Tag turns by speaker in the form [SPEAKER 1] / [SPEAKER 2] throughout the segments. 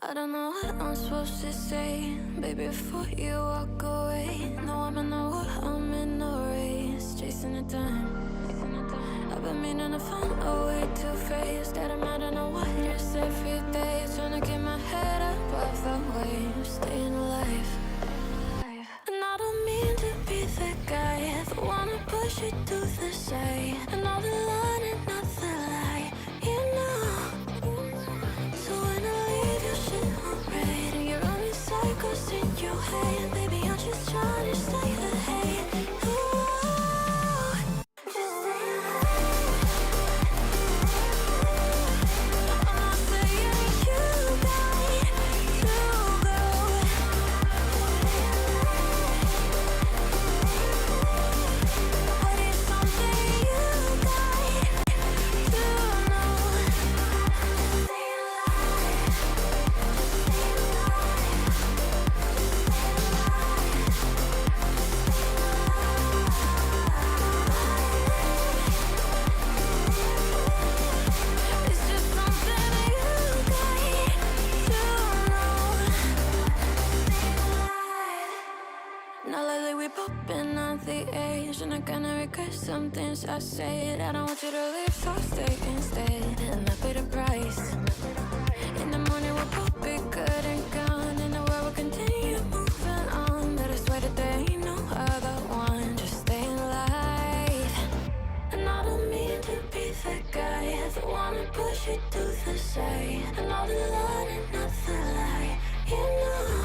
[SPEAKER 1] I don't know what I'm supposed to say, baby, before you walk away. No, I'm in the war, I'm in no race, chasing the time. I've been meaning to find a way to face that I'm out on the waters every day, trying to get my head up off the waves, staying alive. And I don't mean to be the guy that wanna push you to the side, and all the line and not the lie, you know. So when I leave your shit alright, and your only cycles in your head, baby, I'm just trying to stay the hate. Ooh, just stay alive. I'm not saying you got to go. But it's something you got to know. Stay alive. It's just something you got to know. Now lately we popping on the edge, and I'm gonna regret some things I said. I don't want you to leave, so stay instead, and I pay the price. In the morning we'll both be good and gone, and the world will continue moving on. But I swear that there ain't no other one, just staying alive. And I don't mean to be the guy that wanna push you to the side, and all the line and not the lie, you know.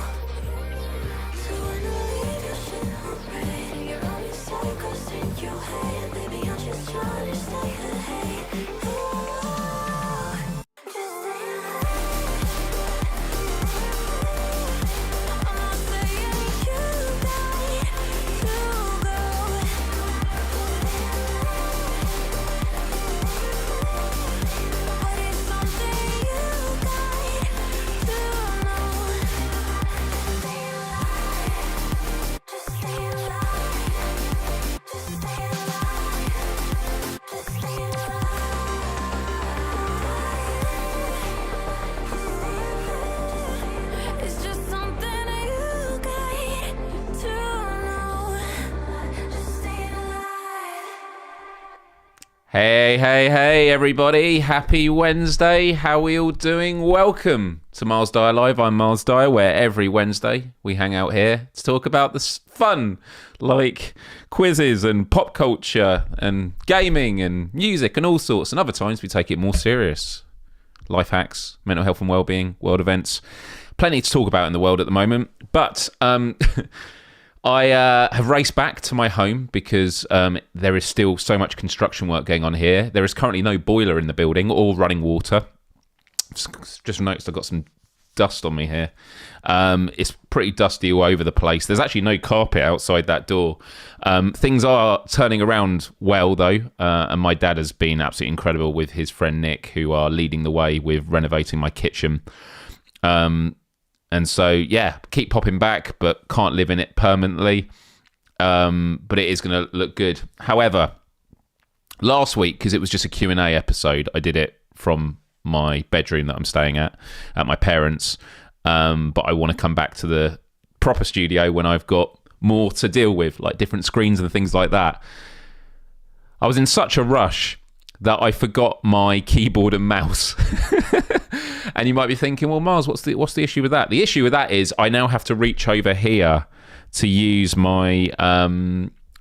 [SPEAKER 1] So when I leave your shit alright, and your only cycles in your head, baby, I'm just trying to stay the hate. Ooh, just stay alive. I'm not saying you got to go. But it's something you got to know. Stay alive. Just stay alive. Just stay alive. Just stay alive. It's just something you got to know. Just stay alive.
[SPEAKER 2] Hey, everybody. Happy Wednesday. How are we all doing? Welcome to Myles Dyer Live. I'm Myles Dyer, where every Wednesday we hang out here to talk about this fun, like quizzes and pop culture and gaming and music and all sorts. And other times we take it more serious. Life hacks, mental health and well-being, world events. Plenty to talk about in the world at the moment. But I have raced back to my home because there is still so much construction work going on here. There is currently no boiler in the building or running water. Just noticed I've got some dust on me here. It's pretty dusty all over the place. There's actually no carpet outside that door. Things are turning around well, though, and my dad has been absolutely incredible with his friend Nick, who are leading the way with renovating my kitchen. And so, yeah, keep popping back, but can't live in it permanently. But it is going to look good. However, last week, because it was just a Q&A episode, I did it from my bedroom that I'm staying at my parents'. But I want to come back to the proper studio when I've got more to deal with, like different screens and things like that. I was in such a rush that I forgot my keyboard and mouse. And you might be thinking, well, Myles, what's the issue with that? The issue with that is I now have to reach over here to use my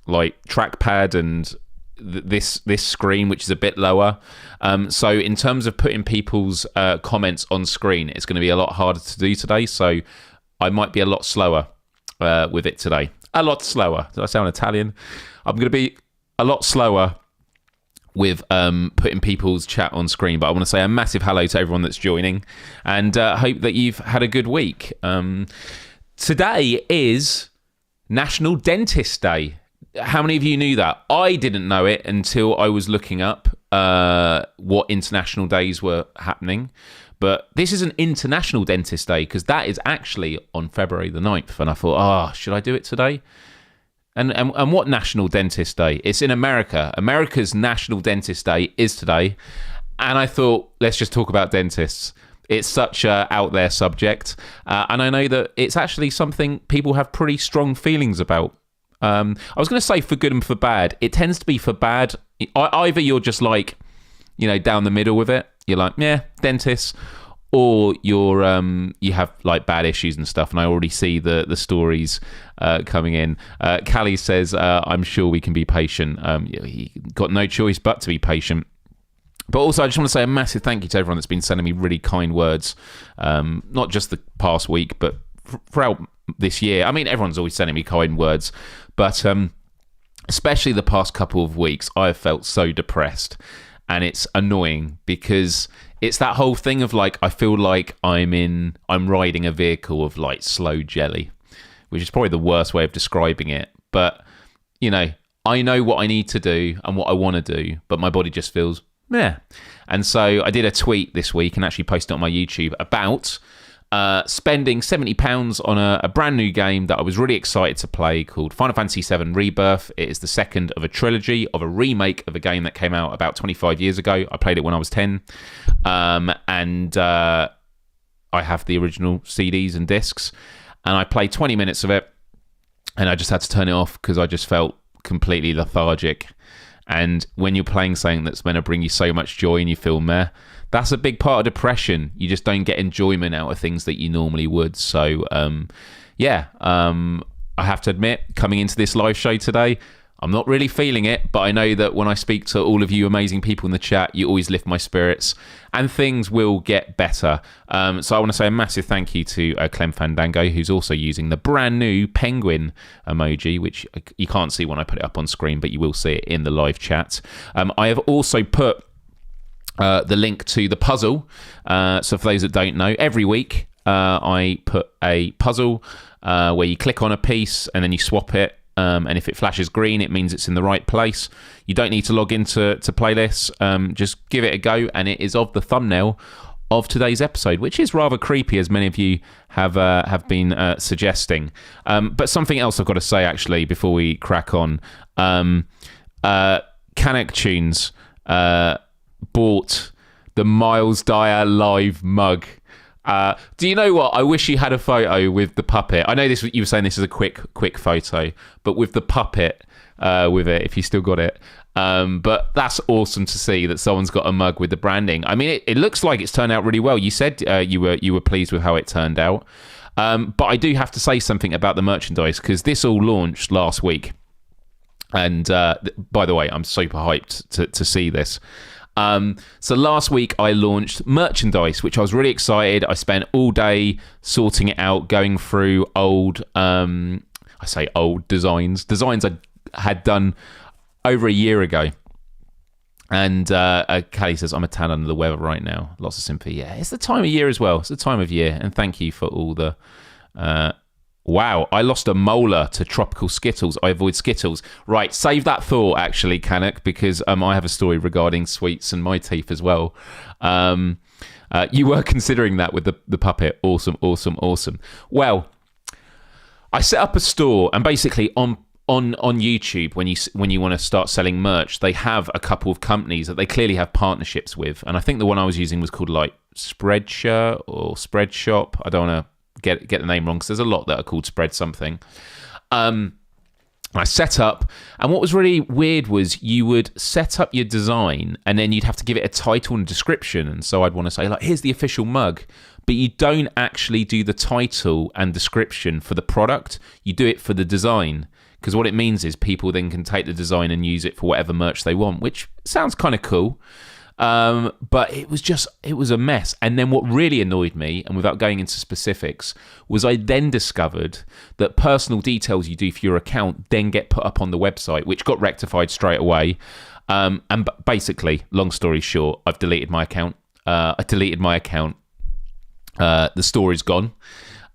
[SPEAKER 2] like trackpad and this screen, which is a bit lower. So in terms of putting people's comments on screen, it's going to be a lot harder to do today. So I might be a lot slower with it today. A lot slower. Did I sound Italian? I'm going to be a lot slower with putting people's chat on screen, but I want to say a massive hello to everyone that's joining, and hope that you've had a good week. Today is National Dentist Day. How many of you knew that? I didn't know it until I was looking up what international days were happening, but this is an International Dentist Day because that is actually on February the 9th, and I thought, should I do it today? And what National Dentist Day? It's in America. America's National Dentist Day is today. And I thought, let's just talk about dentists. It's such a out there subject, and I know that it's actually something people have pretty strong feelings about. I was going to say for good and for bad. It tends to be for bad. Either you're just like, down the middle with it. You're like, yeah, dentists, or you have like bad issues and stuff. And I already see the stories coming in. Callie says, I'm sure we can be patient. You got no choice but to be patient. But also, I just want to say a massive thank you to everyone that's been sending me really kind words, not just the past week, but throughout this year. I mean, everyone's always sending me kind words, but especially the past couple of weeks, I have felt so depressed. And it's annoying because it's that whole thing of like, I feel like I'm riding a vehicle of like slow jelly, which is probably the worst way of describing it. But, I know what I need to do and what I want to do, but my body just feels meh. And so I did a tweet this week and actually posted it on my YouTube about spending £70 on a brand new game that I was really excited to play called Final Fantasy VII Rebirth. It is the second of a trilogy of a remake of a game that came out about 25 years ago. I played it when I was 10. And I have the original CDs and discs. And I played 20 minutes of it. And I just had to turn it off because I just felt completely lethargic. And when you're playing something that's meant to bring you so much joy and you feel meh, that's a big part of depression. You just don't get enjoyment out of things that you normally would. So, I have to admit, coming into this live show today, I'm not really feeling it, but I know that when I speak to all of you amazing people in the chat, you always lift my spirits and things will get better. So I want to say a massive thank you to Clem Fandango, who's also using the brand new penguin emoji, which you can't see when I put it up on screen, but you will see it in the live chat. I have also put the link to the puzzle. So for those that don't know, every week I put a puzzle where you click on a piece and then you swap it. And if it flashes green, it means it's in the right place. You don't need to log into playlists. Just give it a go, and it is of the thumbnail of today's episode, which is rather creepy, as many of you have been suggesting. But something else I've got to say actually before we crack on. Canuck Tunes bought the Myles Dyer live mug. Do you know what? I wish you had a photo with the puppet. I know this. You were saying this is a quick photo, but with the puppet with it, if you still got it. But that's awesome to see that someone's got a mug with the branding. I mean, it looks like it's turned out really well. You said you were pleased with how it turned out. But I do have to say something about the merchandise because this all launched last week. And by the way, I'm super hyped to see this. So last week I launched merchandise, which I was really excited. I spent all day sorting it out, going through old designs I had done over a year ago. And Callie says, I'm a tan under the weather right now. Lots of sympathy. Yeah, it's the time of year as well. It's the time of year. And thank you for all the... Wow, I lost a molar to tropical Skittles. I avoid Skittles. Right, save that thought, actually, Canuck, because I have a story regarding sweets and my teeth as well. You were considering that with the puppet. Awesome. Well, I set up a store, and basically on YouTube, when you want to start selling merch, they have a couple of companies that they clearly have partnerships with. And I think the one I was using was called like Spreadshirt or Spreadshop. I don't want to get the name wrong because there's a lot that are called Spread something. I set up, and what was really weird was you would set up your design and then you'd have to give it a title and description. And so I'd want to say, like, here's the official mug, but you don't actually do the title and description for the product. You do it for the design, because what it means is people then can take the design and use it for whatever merch they want, which sounds kind of cool. But it was a mess. And then what really annoyed me, and without going into specifics, was I then discovered that personal details you do for your account then get put up on the website, which got rectified straight away. And basically, long story short, I've deleted my account. The store is gone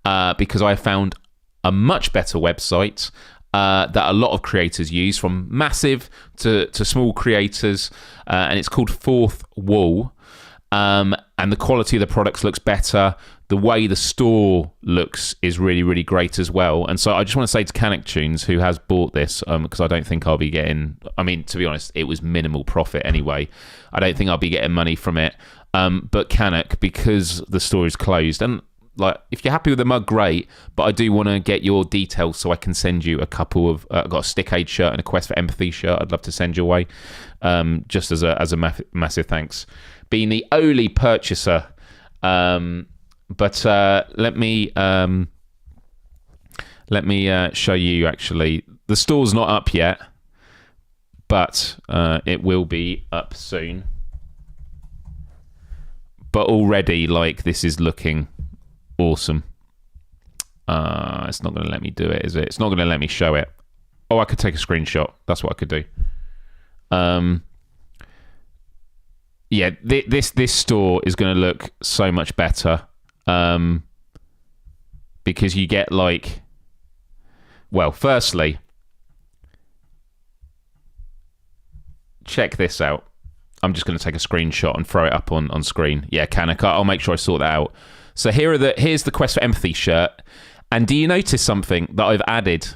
[SPEAKER 2] because I found a much better website that a lot of creators use, from massive to small creators, and it's called Fourth Wall. And the quality of the products looks better. The way the store looks is really, really great as well. And so I just want to say to Canuck Tunes, who has bought this, because I don't think I'll be getting... I mean, to be honest, it was minimal profit anyway. I don't think I'll be getting money from it. But Canuck, because the store is closed, and like if you're happy with the mug, great. But I do want to get your details so I can send you a couple of. I've got a Stick Aid shirt and a Quest for Empathy shirt. I'd love to send your way, just as a massive thanks. Being the only purchaser, but let me show you. Actually, the store's not up yet, but it will be up soon. But already, like, this is looking awesome. It's not going to let me do it, is it? It's not going to let me show it. Oh, I could take a screenshot. That's what I could do. Yeah, this store is going to look so much better, because you get, like, well, firstly, check this out. I'm just going to take a screenshot and throw it up on screen. Yeah, Canuck. I'll make sure I sort that out. So here's the Quest for Empathy shirt. And do you notice something that I've added?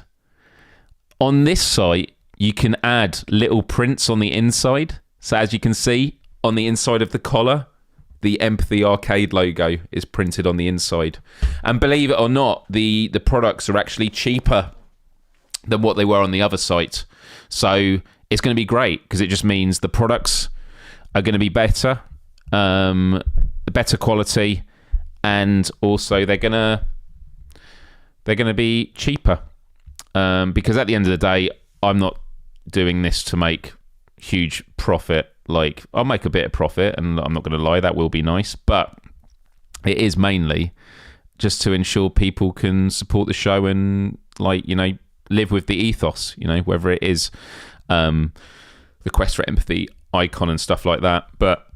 [SPEAKER 2] On this site, you can add little prints on the inside. So as you can see, on the inside of the collar, the Empathy Arcade logo is printed on the inside. And believe it or not, the products are actually cheaper than what they were on the other site. So it's going to be great because it just means the products are going to be better, better quality, and also they're going to be cheaper. Because at the end of the day, I'm not doing this to make huge profit. Like, I'll make a bit of profit, and I'm not going to lie, that will be nice, but it is mainly just to ensure people can support the show and, like, you know, live with the ethos, you know, whether it is the Quest for Empathy icon and stuff like that. But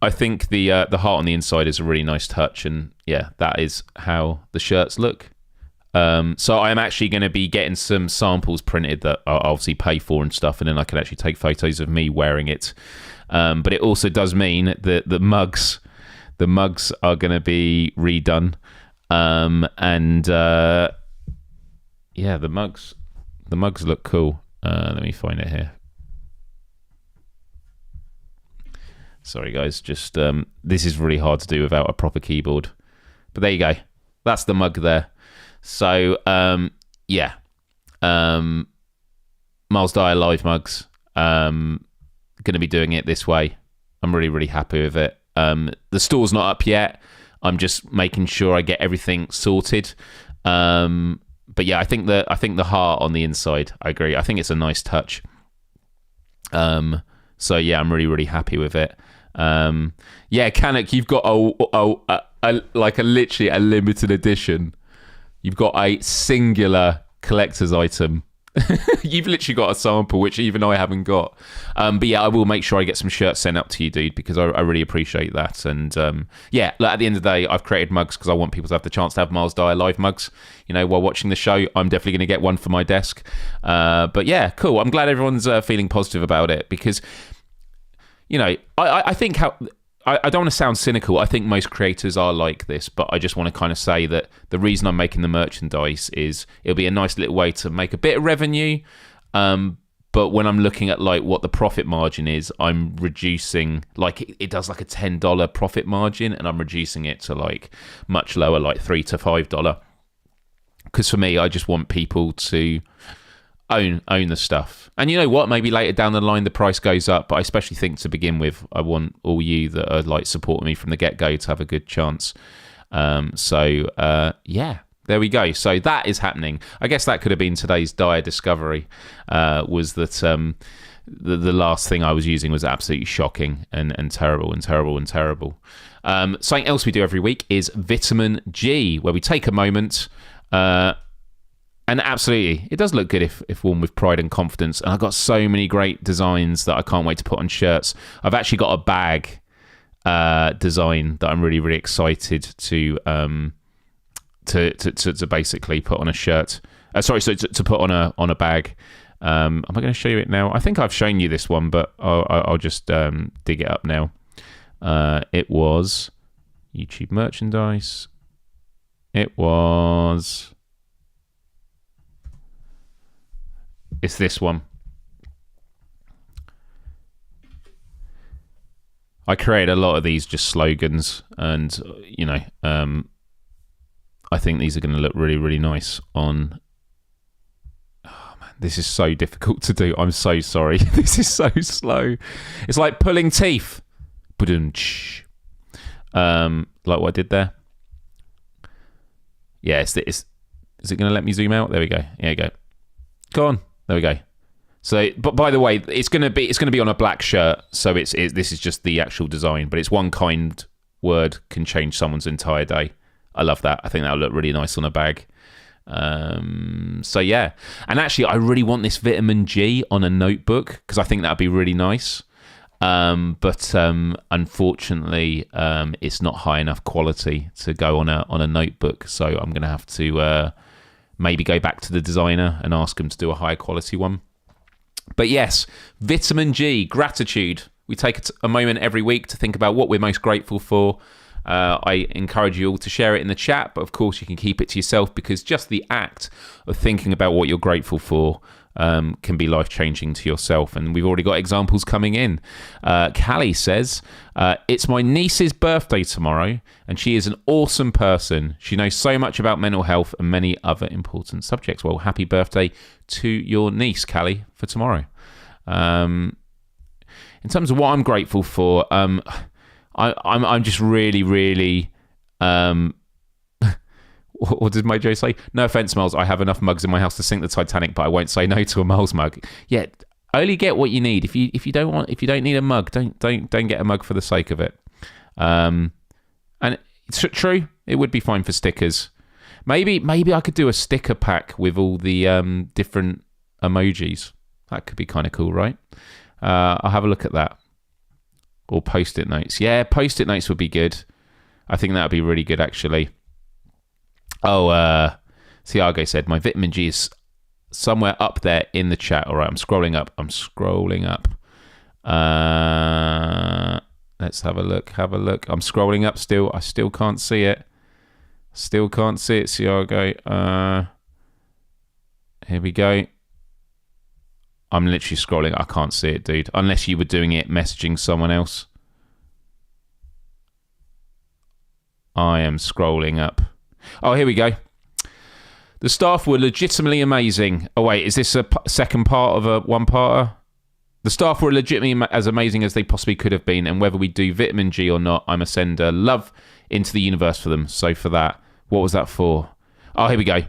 [SPEAKER 2] I think the heart on the inside is a really nice touch, and yeah, that is how the shirts look. So I am actually going to be getting some samples printed that I'll obviously pay for and stuff, and then I can actually take photos of me wearing it. But it also does mean that the mugs are going to be redone, and yeah, the mugs look cool. Let me find it here. Sorry guys, just this is really hard to do without a proper keyboard. But there you go. That's the mug there. So yeah, Myles Dyer live mugs. Going to be doing it this way. I'm really happy with it. The store's not up yet. I'm just making sure I get everything sorted. But yeah, I think the heart on the inside, I agree. I think it's a nice touch. So yeah, I'm really happy with it. Yeah, Canuck, you've got a literally a limited edition. You've got a singular collector's item. You've literally got a sample, which even I haven't got. But yeah, I will make sure I get some shirts sent up to you, dude, because I really appreciate that. And yeah, like, at the end of the day, I've created mugs because I want people to have the chance to have Myles Dyer live mugs, you know, while watching the show. I'm definitely going to get one for my desk. But yeah, cool. I'm glad everyone's feeling positive about it because, you know, I think I don't want to sound cynical. I think most creators are like this, but I just want to kind of say that the reason I'm making the merchandise is it'll be a nice little way to make a bit of revenue. But when I'm looking at, like, what the profit margin is, I'm reducing, like, it does like a $10 profit margin, and I'm reducing it to, like, much lower, like $3 to $5. Because for me, I just want people to own the stuff. And you know what, maybe later down the line the price goes up, but I especially think to begin with, I want all you that are, like, supporting me from the get-go to have a good chance. So yeah, there we go. So that is happening. I guess that could have been today's dire discovery, was that the last thing I was using was absolutely shocking and terrible. Something else we do every week is Vitamin G, where we take a moment, and absolutely, it does look good if worn with pride and confidence. And I've got so many great designs that I can't wait to put on shirts. I've actually got a bag design that I'm really excited to basically put on a shirt. To put on a bag. Am I going to show you it now? I think I've shown you this one, but I'll just dig it up now. It was YouTube merchandise. It's this one. I created a lot of these just slogans, and I think these are going to look really, really nice on. Oh man, this is so difficult to do. I'm so sorry. This is so slow. It's like pulling teeth. Like what I did there. Yeah, is it going to let me zoom out? There we go. Here we go. Go on. There we go. So, but by the way, it's going to be on a black shirt. So this is just the actual design, but it's one kind word can change someone's entire day. I love that. I think that'll look really nice on a bag. So yeah, and actually, I really want this vitamin G on a notebook because I think that'd be really nice. But unfortunately, it's not high enough quality to go on a notebook. So I'm going to have to maybe go back to the designer and ask them to do a higher quality one. But yes, vitamin G, gratitude. We take a moment every week to think about what we're most grateful for. I encourage you all to share it in the chat, but of course you can keep it to yourself because just the act of thinking about what you're grateful for can be life-changing to yourself. And we've already got examples coming in. Callie says, it's my niece's birthday tomorrow, and she is an awesome person. She knows so much about mental health and many other important subjects. Well, happy birthday to your niece, Callie, for tomorrow. In terms of what I'm grateful for, I'm just really, really. What did Mojo say? No offense, Miles. I have enough mugs in my house to sink the Titanic, but I won't say no to a Miles mug. Yeah, only get what you need. If you don't need a mug, don't get a mug for the sake of it. And it's true, it would be fine for stickers. Maybe I could do a sticker pack with all the different emojis. That could be kind of cool, right? I'll have a look at that. Or post-it notes. Yeah, post-it notes would be good. I think that would be really good, actually. Oh, Thiago said, my vitamin G is somewhere up there in the chat. All right, I'm scrolling up. Let's have a look. I'm scrolling up still. I still can't see it. Thiago. Here we go. I'm literally scrolling. I can't see it, dude. Unless you were doing it, messaging someone else. I am scrolling up. Oh, here we go. The staff were legitimately amazing. Oh, wait. Is this a second part of a one-parter? The staff were legitimately as amazing as they possibly could have been. And whether we do vitamin G or not, I'm a sender love into the universe for them. So for that, what was that for? Oh, here we go.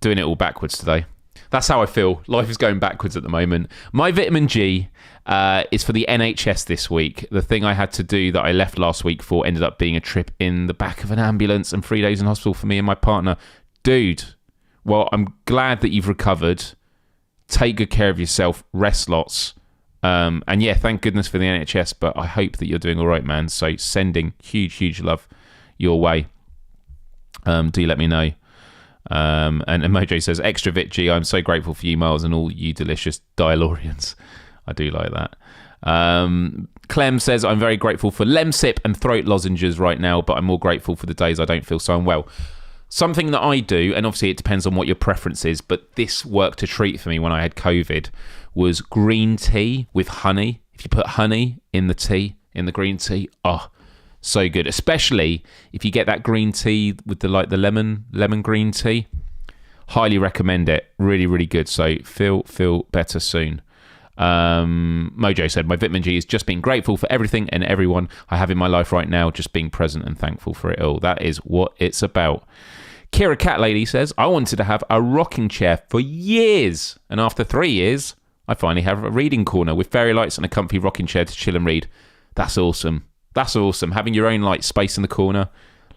[SPEAKER 2] Doing it all backwards today. That's how I feel. Life is going backwards at the moment. My vitamin G is for the NHS this week. The thing I had to do that I left last week for ended up being a trip in the back of an ambulance and 3 days in hospital for me and my partner. Dude, well, I'm glad that you've recovered. Take good care of yourself. Rest lots. And yeah, thank goodness for the NHS, but I hope that you're doing all right, man. So sending huge, huge love your way. Do let me know. And Mojo says, extra Vit G, I'm so grateful for you, Miles, and all you delicious Dialorians. I do like that. Clem says, I'm very grateful for Lemsip and throat lozenges right now, but I'm more grateful for the days I don't feel so unwell. Something that I do, and obviously it depends on what your preference is, but this worked a treat for me when I had COVID, was green tea with honey. If you put honey in the tea, in the green tea, oh, so good, especially if you get that green tea with the lemon green tea. Highly recommend it. Really, really good. So feel better soon. Mojo said, my vitamin G is just being grateful for everything and everyone I have in my life right now, just being present and thankful for it all. That is what it's about. Kira Cat Lady says, I wanted to have a rocking chair for years, and after 3 years I finally have a reading corner with fairy lights and a comfy rocking chair to chill and read. That's awesome. That's awesome. Having your own space in the corner.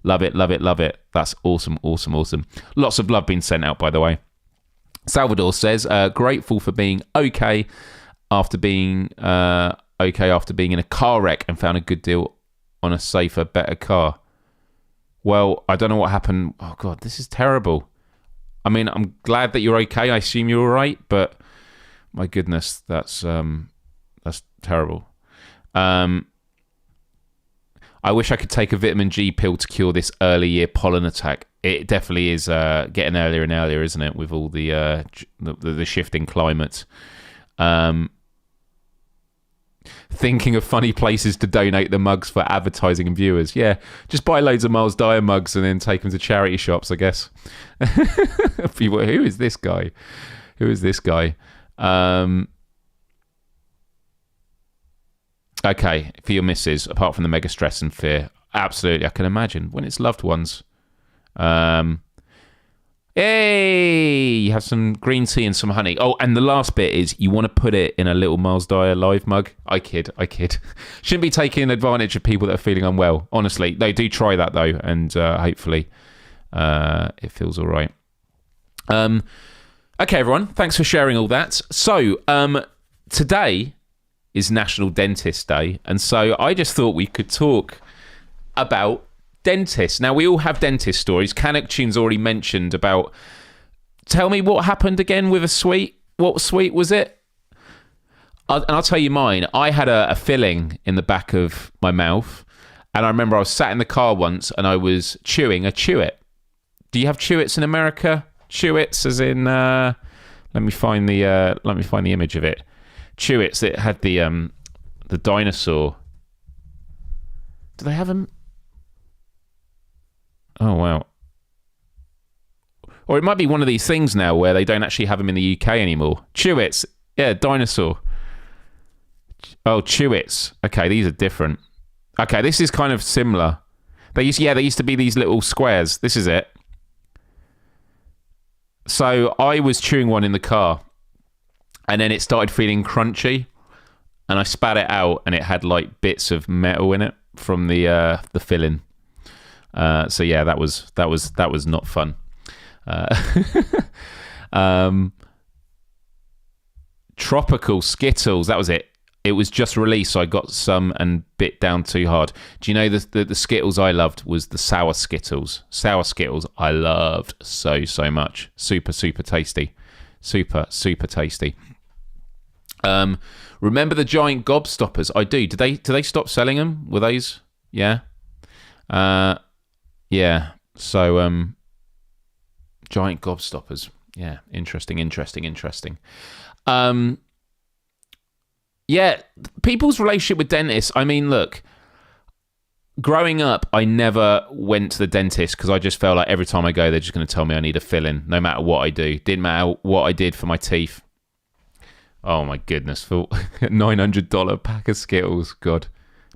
[SPEAKER 2] Love it, love it, love it. That's awesome, awesome, awesome. Lots of love being sent out, by the way. Salvador says, grateful for being okay after being in a car wreck and found a good deal on a safer, better car. Well, I don't know what happened. Oh, God, this is terrible. I mean, I'm glad that you're okay. I assume you're all right, but my goodness, that's terrible. I wish I could take a vitamin G pill to cure this early year pollen attack. It definitely is getting earlier and earlier, isn't it, with all the shifting climate. Thinking of funny places to donate the mugs for advertising and viewers. Yeah, just buy loads of Myles Dyer mugs and then take them to charity shops, I guess. Who is this guy? Who is this guy? Okay, for your missus, apart from the mega stress and fear, absolutely, I can imagine when it's loved ones. Hey, you have some green tea and some honey. Oh, and the last bit is you want to put it in a little Myles Dyer live mug. I kid. Shouldn't be taking advantage of people that are feeling unwell. Honestly, they do try that though, and hopefully it feels all right. Okay, everyone, thanks for sharing all that. So today is National Dentist Day, and so I just thought we could talk about dentists. Now, we all have dentist stories. Canuck Tune's already mentioned about... Tell me what happened again with a sweet. What sweet was it? And I'll tell you mine. I had a filling in the back of my mouth, and I remember I was sat in the car once and I was chewing a Chew-It. Do you have Chew-Its in America? Chew-Its as in... let me find the image of it. Chew-Its. It had the dinosaur. Do they have them? Oh, wow. Or it might be one of these things now where they don't actually have them in the UK anymore. Chew-Its. Yeah, dinosaur. Oh, Chew-Its. Okay, these are different. Okay, this is kind of similar. They used to be these little squares. This is it. So I was chewing one in the car, and then it started feeling crunchy, and I spat it out, and it had like bits of metal in it from the filling. So yeah, that was not fun. Tropical Skittles, that was it. It was just released, so I got some and bit down too hard. Do you know the Skittles I loved was the sour Skittles? Sour Skittles I loved so much. Super tasty. Super tasty. Remember the giant gobstoppers? I do. Did they stop selling them? Were those? Yeah. Yeah. So giant gobstoppers. Yeah. Interesting. Yeah, people's relationship with dentists. I mean, look, growing up, I never went to the dentist because I just felt like every time I go, they're just going to tell me I need a fill-in, no matter what I do. Didn't matter what I did for my teeth. Oh my goodness, for $900 pack of Skittles, God,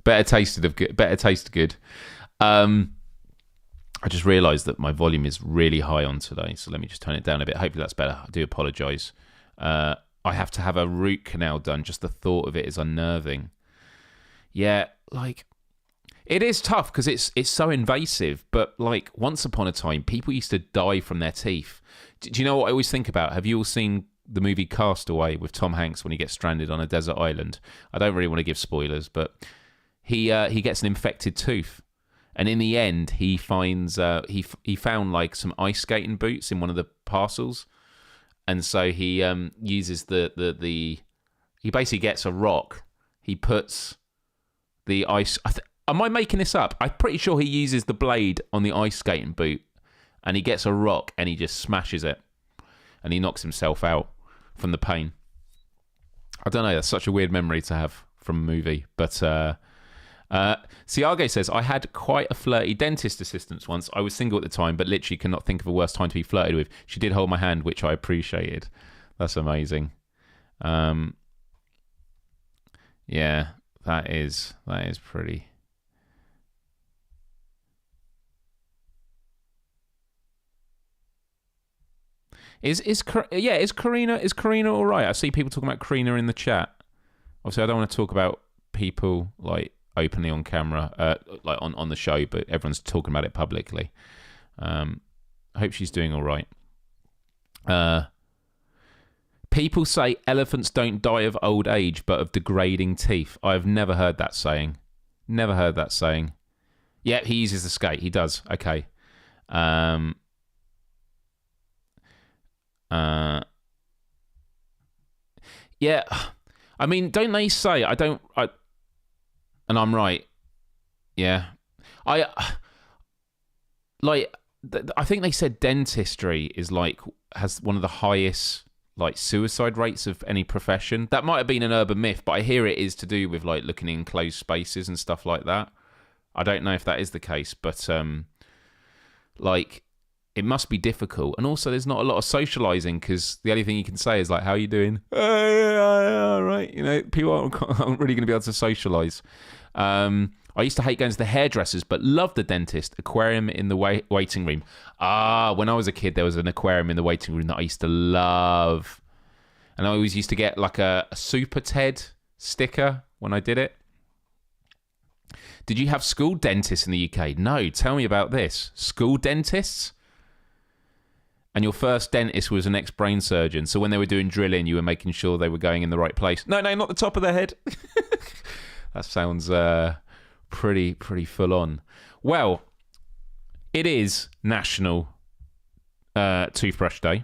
[SPEAKER 2] better tasted good. I just realised that my volume is really high on today, so let me just turn it down a bit. Hopefully that's better. I do apologise. I have to have a root canal done. Just the thought of it is unnerving. Yeah, like, it is tough because it's so invasive. But like, once upon a time, people used to die from their teeth. Do you know what I always think about? Have you all seen the movie Castaway with Tom Hanks when he gets stranded on a desert island? I don't really want to give spoilers, but he gets an infected tooth. And in the end, he finds he found like some ice skating boots in one of the parcels. And so he uses he basically gets a rock. He puts the ice. Am I making this up? I'm pretty sure he uses the blade on the ice skating boot, and he gets a rock and he just smashes it, and he knocks himself out from the pain. I don't know. That's such a weird memory to have from a movie, but. Siage says, I had quite a flirty dentist assistant once. I was single at the time, but literally cannot think of a worse time to be flirted with. She did hold my hand, which I appreciated. That's amazing. Yeah, that is pretty. Is Karina all right? I see people talking about Karina in the chat. Obviously, I don't want to talk about people like openly on camera, like on the show, but everyone's talking about it publicly. I hope she's doing all right. People say elephants don't die of old age, but of degrading teeth. I've never heard that saying. Yeah, he uses the skate. He does. Okay. Yeah. I mean, don't they say, and I'm right. Yeah. I think they said dentistry is like, has one of the highest like suicide rates of any profession. That might have been an urban myth, but I hear it is to do with like looking in closed spaces and stuff like that. I don't know if that is the case, but like it must be difficult. And also there's not a lot of socializing, because the only thing you can say is like, how are you doing? Yeah, right. You know, people aren't really going to be able to socialize. I used to hate going to the hairdressers, but loved the dentist. Aquarium in the waiting room. When I was a kid, there was an aquarium in the waiting room that I used to love. And I always used to get like a Super Ted sticker when I did it. Did you have school dentists in the UK? No, tell me about this. School dentists? And your first dentist was an ex-brain surgeon. So when they were doing drilling, you were making sure they were going in the right place. No, not the top of their head. That sounds pretty full on. Well, it is National Toothbrush Day.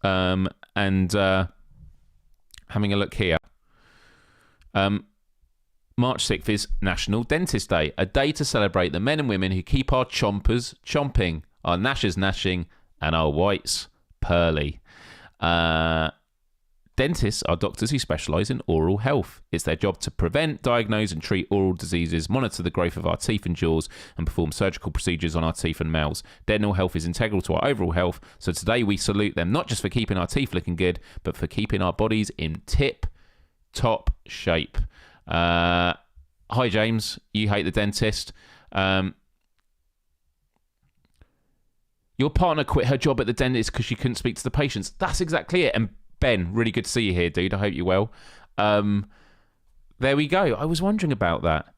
[SPEAKER 2] And having a look here. March 6th is National Dentist Day, a day to celebrate the men and women who keep our chompers chomping, our gnashers gnashing, and our whites pearly. Dentists are doctors who specialise in oral health. It's their job to prevent, diagnose and treat oral diseases, monitor the growth of our teeth and jaws, and perform surgical procedures on our teeth and mouths. Dental health is integral to our overall health, so today we salute them not just for keeping our teeth looking good, but for keeping our bodies in tip-top shape. Hi, James. You hate the dentist. Your partner quit her job at the dentist because she couldn't speak to the patients. That's exactly it. And Ben, really good to see you here, dude. I hope you're well. There we go. I was wondering about that.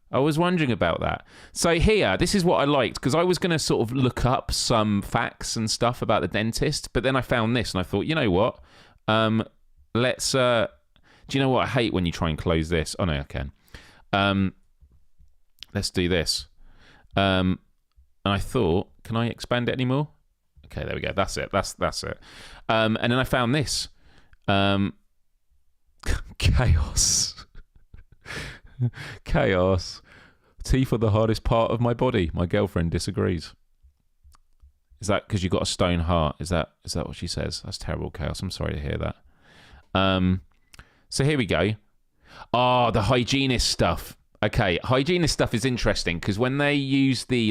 [SPEAKER 2] So here, this is what I liked, because I was going to sort of look up some facts and stuff about the dentist, but then I found this and I thought, you know what? Let's... do you know what I hate when you try and close this? Oh, no, I can. Let's do this. And I thought, can I expand it anymore? Okay, there we go. That's it. That's it. And then I found this. Chaos. Chaos. Teeth are the hardest part of my body. My girlfriend disagrees. Is that because you've got a stone heart? Is that what she says? That's terrible, Chaos. I'm sorry to hear that. So here we go. The hygienist stuff. Okay, hygienist stuff is interesting because when they use the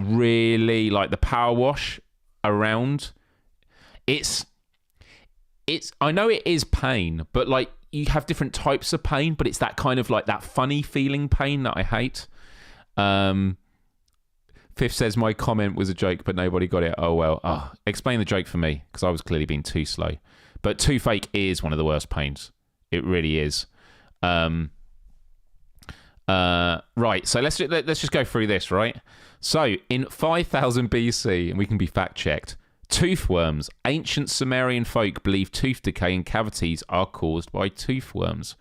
[SPEAKER 2] really like the power wash around, it's I know it is pain, but like you have different types of pain, but it's that kind of like that funny feeling pain that I hate. Fifth says my comment was a joke, but nobody got it. Oh well. Explain the joke for me, because I was clearly being too slow. But toothache is one of the worst pains. It really is. Right, so let's just go through this, right? So, in 5000 BC, and we can be fact-checked, toothworms. Ancient Sumerian folk believed tooth decay and cavities are caused by toothworms.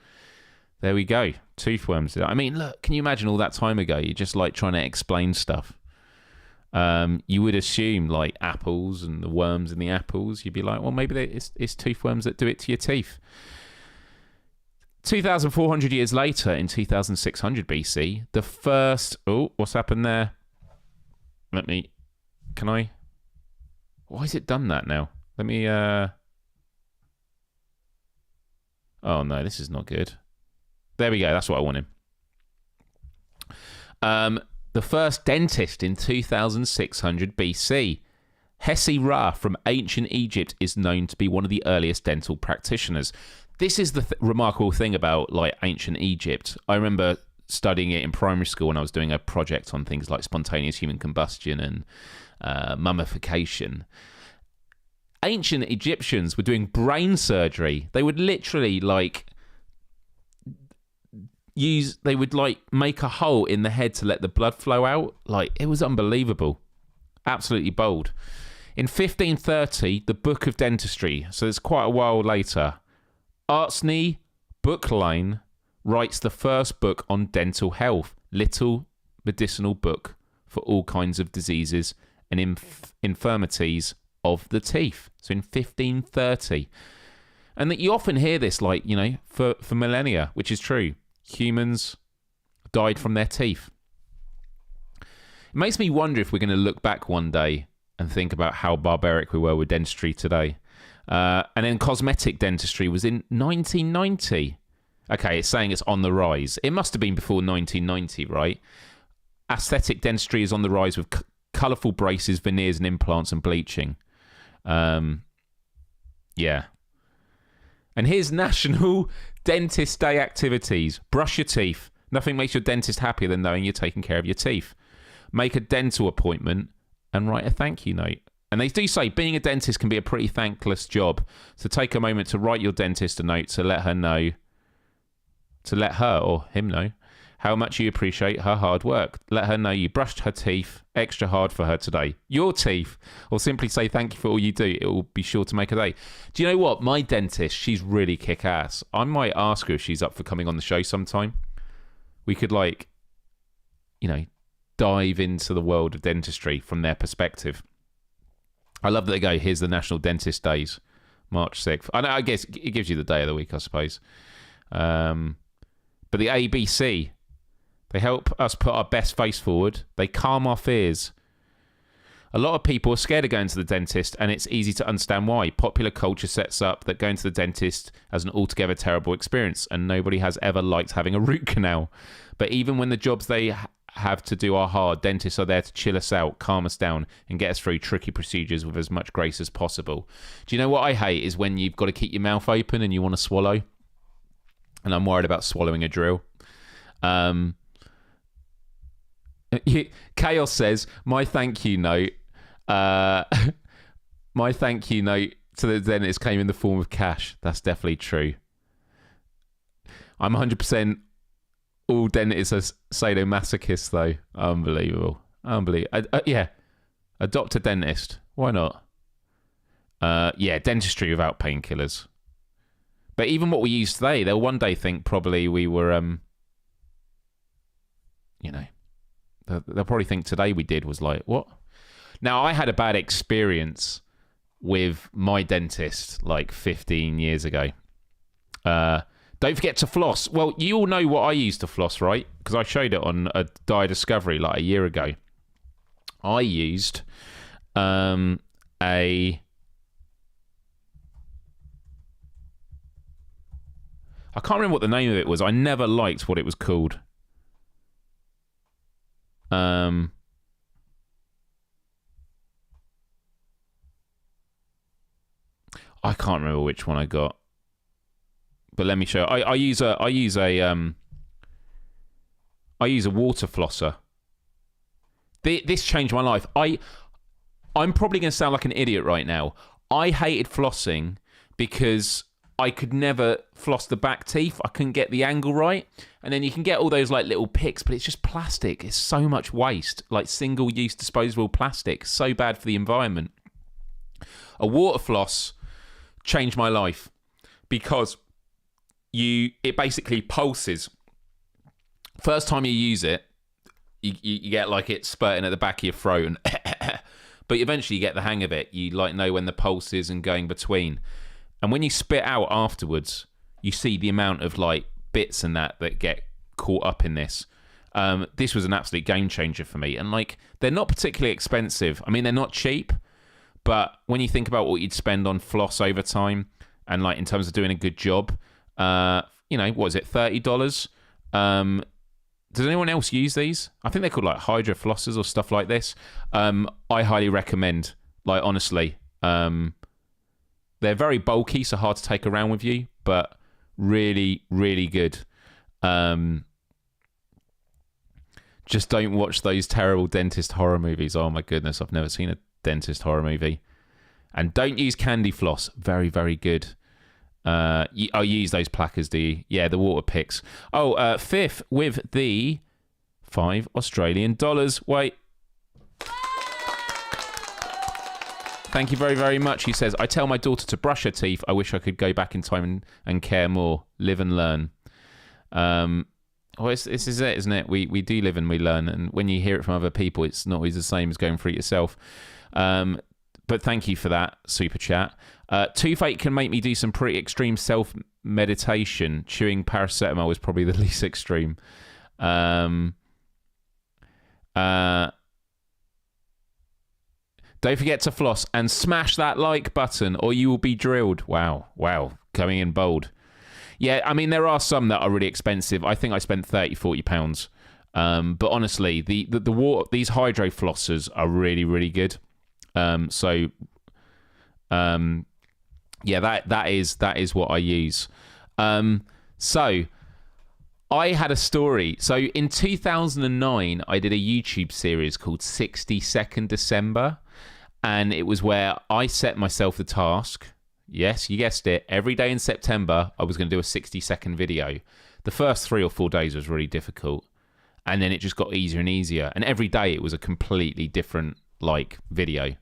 [SPEAKER 2] There we go. Toothworms. I mean, look, can you imagine all that time ago? You're just like trying to explain stuff. You would assume like apples and the worms in the apples. You'd be like, well, maybe it's toothworms that do it to your teeth. 2,400 years later, in 2600 BC, the first... Oh, what's happened there? Can I... Why has it done that now? Let me... Oh, no, this is not good. There we go. That's what I wanted. The first dentist in 2600 BC. Hesi-Ra from ancient Egypt is known to be one of the earliest dental practitioners. This is the remarkable thing about like ancient Egypt. I remember studying it in primary school when I was doing a project on things like spontaneous human combustion and mummification. Ancient Egyptians were doing brain surgery. They would literally they would make a hole in the head to let the blood flow out. Like, it was unbelievable. Absolutely bold. In 1530, the Book of Dentistry, so it's quite a while later, Artsney Bookline writes the first book on dental health, little medicinal book for all kinds of diseases and infirmities of the teeth. So in 1530. And that you often hear this, like, you know, for millennia, which is true. Humans died from their teeth. It makes me wonder if we're going to look back one day and think about how barbaric we were with dentistry today. And then cosmetic dentistry was in 1990. Okay, it's saying it's on the rise. It must have been before 1990, right? Aesthetic dentistry is on the rise with colourful braces, veneers and implants and bleaching. Yeah. And here's National Dentist Day activities. Brush your teeth. Nothing makes your dentist happier than knowing you're taking care of your teeth. Make a dental appointment and write a thank you note. And they do say being a dentist can be a pretty thankless job. So take a moment to write your dentist a note to let her or him know how much you appreciate her hard work. Let her know you brushed her teeth extra hard for her today. Your teeth. Or simply say thank you for all you do. It will be sure to make a day. Do you know what? My dentist, she's really kick-ass. I might ask her if she's up for coming on the show sometime. We could, dive into the world of dentistry from their perspective. I love that they go, here's the National Dentist Days, March 6th. I guess it gives you the day of the week, I suppose. But the ABC, they help us put our best face forward. They calm our fears. A lot of people are scared of going to the dentist, and it's easy to understand why. Popular culture sets up that going to the dentist as an altogether terrible experience, and nobody has ever liked having a root canal. But even when the jobs they have to do are hard, dentists are there to chill us out, calm us down, and get us through tricky procedures with as much grace as possible. Do you know what I hate is when you've got to keep your mouth open and you want to swallow? And I'm worried about swallowing a drill. Chaos says, my thank you note to the dentist came in the form of cash. That's definitely true. I'm 100% all dentists are sadomasochists, though. Unbelievable. Yeah. Adopt a dentist. Why not? Dentistry without painkillers. But even what we use today, they'll one day think probably we were, they'll probably think today we did was like, what? Now, I had a bad experience with my dentist like 15 years ago. Don't forget to floss. Well, you all know what I used to floss, right? Because I showed it on a Dyer Discovery like a year ago. I used I can't remember what the name of it was. I never liked what it was called. I can't remember which one I got. But let me show you. I use a water flosser. This changed my life. I'm probably going to sound like an idiot right now. I hated flossing because I could never floss the back teeth. I couldn't get the angle right. And then you can get all those like little picks, but it's just plastic. It's so much waste. Like single-use disposable plastic. So bad for the environment. A water floss changed my life because it basically pulses. First time you use it, you get like it spurting at the back of your throat, and but eventually you get the hang of it. You like know when the pulse is and going between. And when you spit out afterwards, you see the amount of like bits and that get caught up in this. This was an absolute game changer for me. And like, they're not particularly expensive. I mean, they're not cheap, but when you think about what you'd spend on floss over time and like in terms of doing a good job, what is it, $30? Does anyone else use these? I think they're called like Hydra flossers or stuff like this. I highly recommend, like honestly, they're very bulky, so hard to take around with you, but really, really good. Just don't watch those terrible dentist horror movies. Oh my goodness, I've never seen a dentist horror movie. And don't use candy floss. Very, very good. You use those plackers, do you? Yeah, the water picks. Fifth with the $5 Australian. Wait. Thank you very, very much. He says, I tell my daughter to brush her teeth. I wish I could go back in time and care more. Live and learn. This is it, isn't it? We do live and we learn. And when you hear it from other people, it's not always the same as going through it yourself. But thank you for that super chat. Toothache can make me do some pretty extreme self-meditation. Chewing paracetamol is probably the least extreme. Don't forget to floss and smash that like button or you will be drilled. Wow. Coming in bold. Yeah, I mean, there are some that are really expensive. I think I spent £30-40. But honestly, these hydro flossers are really, really good. Yeah, that is what I use. So I had a story. So in 2009, I did a YouTube series called 60 Second December. And it was where I set myself the task. Yes, you guessed it. Every day in September, I was going to do a 60-second video. The first 3 or 4 days was really difficult. And then it just got easier and easier. And every day it was a completely different video.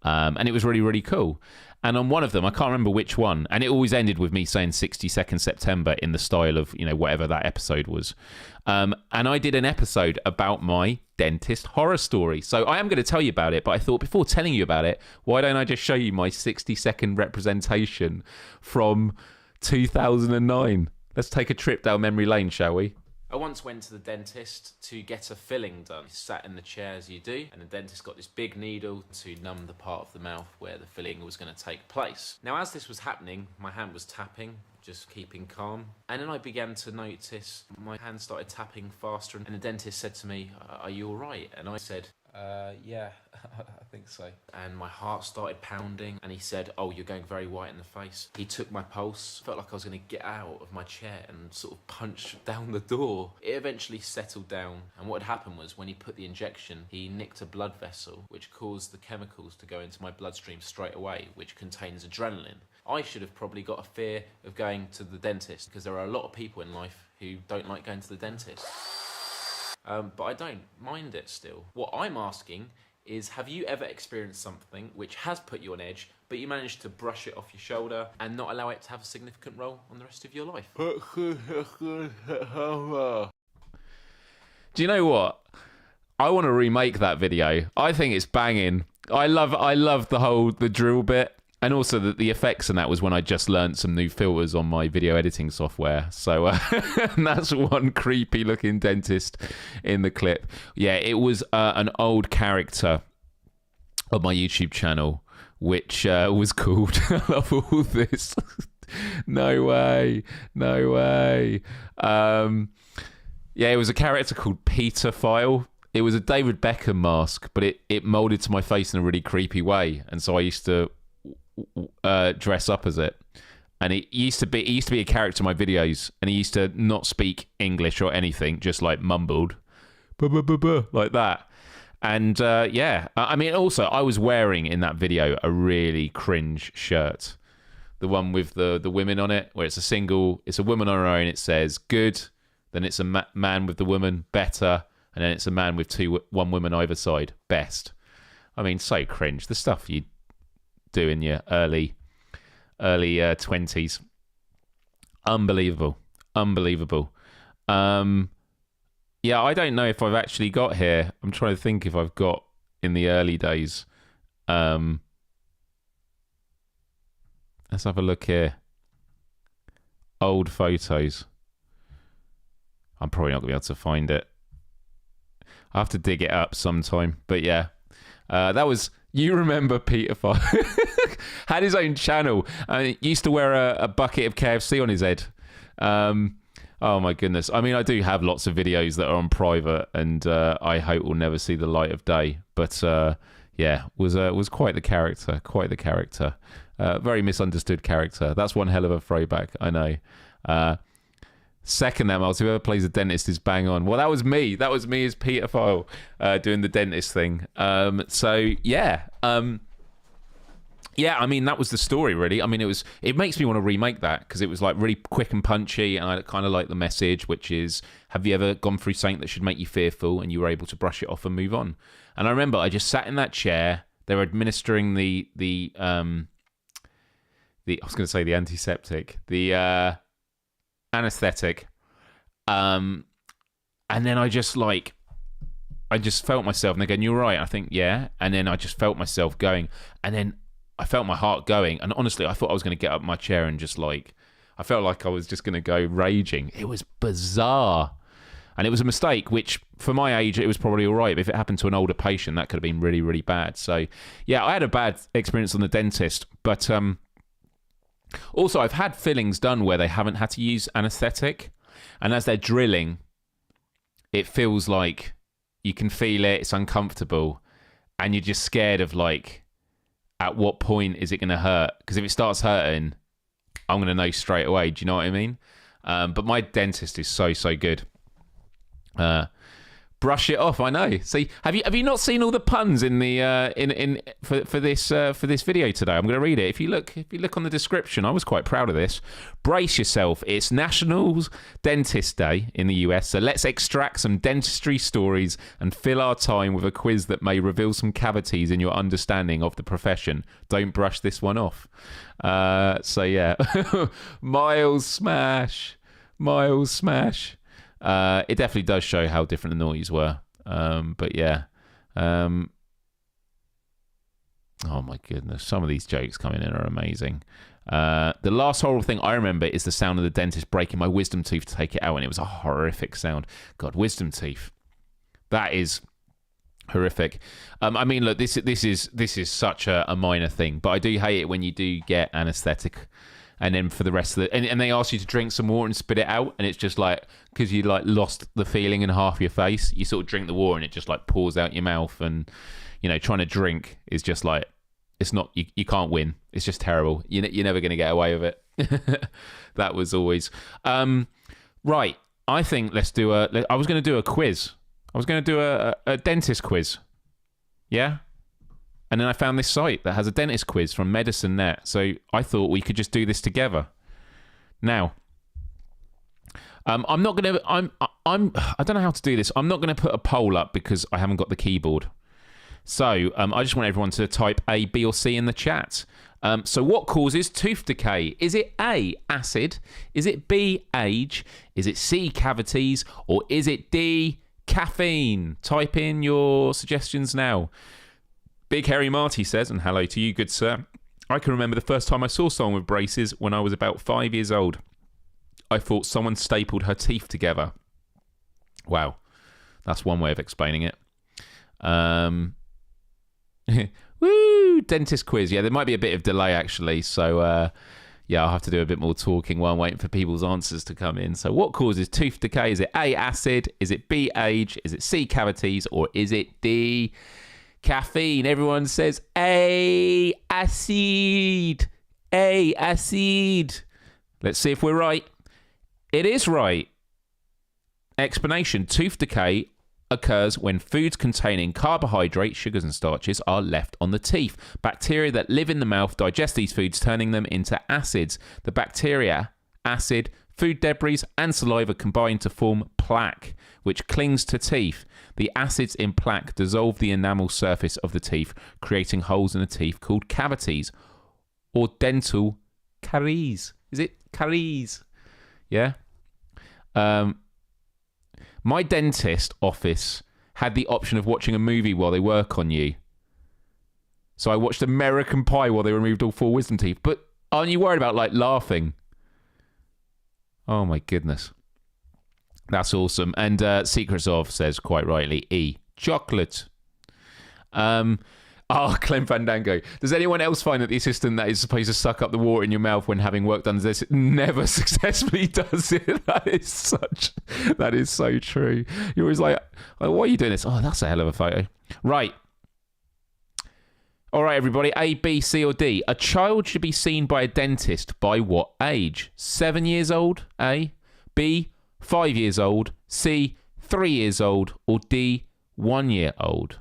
[SPEAKER 2] And it was really, really cool. And on one of them, I can't remember which one, and it always ended with me saying 62nd September in the style of, whatever that episode was. And I did an episode about my dentist horror story. So I am going to tell you about it, but I thought before telling you about it, why don't I just show you my 60-second representation from 2009? Let's take a trip down memory lane, shall we? I once went to the dentist to get a filling done. I sat in the chair as you do, and the dentist got this big needle to numb the part of the mouth where the filling was going to take place. Now, as this was happening, my hand was tapping, just keeping calm. And then I began to notice my hand started tapping faster, and the dentist said to me, "Are you all right?" And I said, yeah, I think so. And my heart started pounding, and he said, "Oh, you're going very white in the face." He took my pulse, felt like I was going to get out of my chair and sort of punch down the door. It eventually settled down, and what had happened was when he put the injection, he nicked a blood vessel, which caused the chemicals to go into my bloodstream straight away, which contains adrenaline. I should have probably got a fear of going to the dentist, because there are a lot of people in life who don't like going to the dentist. But I don't mind it still. What I'm asking is, have you ever experienced something which has put you on edge, but you managed to brush it off your shoulder and not allow it to have a significant role on the rest of your life? Do you know what? I want to remake that video. I think it's banging. I love the drill bit. And also the effects in that was when I just learned some new filters on my video editing software. So that's one creepy looking dentist in the clip. Yeah, it was an old character on my YouTube channel, which was called, I love all this. No way. Yeah, it was a character called Peter File. It was a David Beckham mask, but it molded to my face in a really creepy way. And so I used to dress up as it, and it used to be a character in my videos, and he used to not speak English or anything, just mumbled like that. And yeah, I mean, also I was wearing in that video a really cringe shirt, the one with the women on it, where it's a woman on her own, it says good, then it's a man with the woman, better, and then it's a man with one woman either side, best. I mean, so cringe, the stuff you do in your early 20s. Unbelievable. Yeah, I don't know if I've actually got here. I'm trying to think if I've got in the early days. Let's have a look here. Old photos. I'm probably not gonna be able to find it. I'll have to dig it up sometime. But yeah, that was. You remember Peter Fire had his own channel. Used to wear a bucket of KFC on his head. Oh my goodness. I mean, I do have lots of videos that are on private, and I hope will never see the light of day. But yeah, was quite the character. Very misunderstood character. That's one hell of a throwback, I know. Second that, Myles, whoever plays the dentist is bang on. Well, that was me as Peter File doing the dentist thing. So yeah, yeah, I mean, that was the story, really. I mean, it makes me want to remake that, because it was really quick and punchy, and I kind of like the message, which is, have you ever gone through something that should make you fearful and you were able to brush it off and move on? And I remember I just sat in that chair. They were administering the I was going to say the antiseptic, the anesthetic, and then I just felt myself, and they're going, "You're right." I think, yeah. And then I just felt myself going, and then I felt my heart going, and honestly I thought I was going to get up my chair and just I felt like I was just going to go raging. It was bizarre. And it was a mistake, which for my age, it was probably all right. But if it happened to an older patient, that could have been really, really bad. So, yeah, I had a bad experience on the dentist. But also, I've had fillings done where they haven't had to use anaesthetic. And as they're drilling, it feels like you can feel it. It's uncomfortable. And you're just scared of, like, at what point is it going to hurt? Because if it starts hurting, I'm going to know straight away. Do you know what I mean? But my dentist is so good. Brush it off. I know. See, have you not seen all the puns in the for this video today? I'm going to read it. If you look on the description, I was quite proud of this. Brace yourself. It's National Dentist Day in the US, so let's extract some dentistry stories and fill our time with a quiz that may reveal some cavities in your understanding of the profession. Don't brush this one off. So yeah, Myles smash. It definitely does show how different the noughties were. But yeah. Oh my goodness. Some of these jokes coming in are amazing. The last horrible thing I remember is the sound of the dentist breaking my wisdom tooth to take it out, and it was a horrific sound. God, wisdom teeth. That is horrific. I mean, look, this is such a minor thing, but I do hate it when you do get anaesthetic and then for the rest of the and they ask you to drink some water and spit it out, and it's just like, because you like lost the feeling in half your face, you sort of drink the water and it just like pours out your mouth, and you know, trying to drink is just like, it's not, you can't win. It's just terrible. You're never going to get away with it. That was always right. I think I was going to do a quiz. I was going to do a dentist quiz. Yeah. And then I found this site that has a dentist quiz from Medicine Net. So I thought we could just do this together. Now, I'm not going to, I don't know how to do this. I'm not going to put a poll up because I haven't got the keyboard. So I just want everyone to type A, B or C in the chat. So what causes tooth decay? Is it A, acid? Is it B, age? Is it C, cavities? Or is it D, caffeine? Type in your suggestions now. Big Hairy Marty says, and hello to you, good sir. I can remember the first time I saw someone with braces when I was about 5 years old. I thought someone stapled her teeth together. Wow. That's one way of explaining it. Woo! Dentist quiz. Yeah, there might be a bit of delay, actually. So, yeah, I'll have to do a bit more talking while I'm waiting for people's answers to come in. So what causes tooth decay? Is it A, acid? Is it B, age? Is it C, cavities? Or is it D, caffeine? Everyone says A, acid. A, acid. Let's see if we're right. It is right. Explanation. Tooth decay occurs when foods containing carbohydrates, sugars and starches are left on the teeth. Bacteria that live in the mouth digest these foods, turning them into acids. The bacteria, acid, food debris and saliva combine to form plaque, which clings to teeth. The acids in plaque dissolve the enamel surface of the teeth, creating holes in the teeth called cavities or dental caries. Is it caries? Yeah. My dentist office had the option of watching a movie while they work on you. So I watched American Pie while they removed all 4 wisdom teeth. But aren't you worried about, like, laughing? Oh, my goodness. That's awesome. And Secrets of says, quite rightly, E. Chocolate. Clem Fandango. Does anyone else find that the assistant that is supposed to suck up the water in your mouth when having work done this never successfully does it? That is so true. You're always like, oh, why are you doing this? Oh, that's a hell of a photo. Right. All right, everybody. A, B, C, or D. A child should be seen by a dentist by what age? 7 years old, A. B, 5 years old. C, 3 years old. Or D, 1 year old.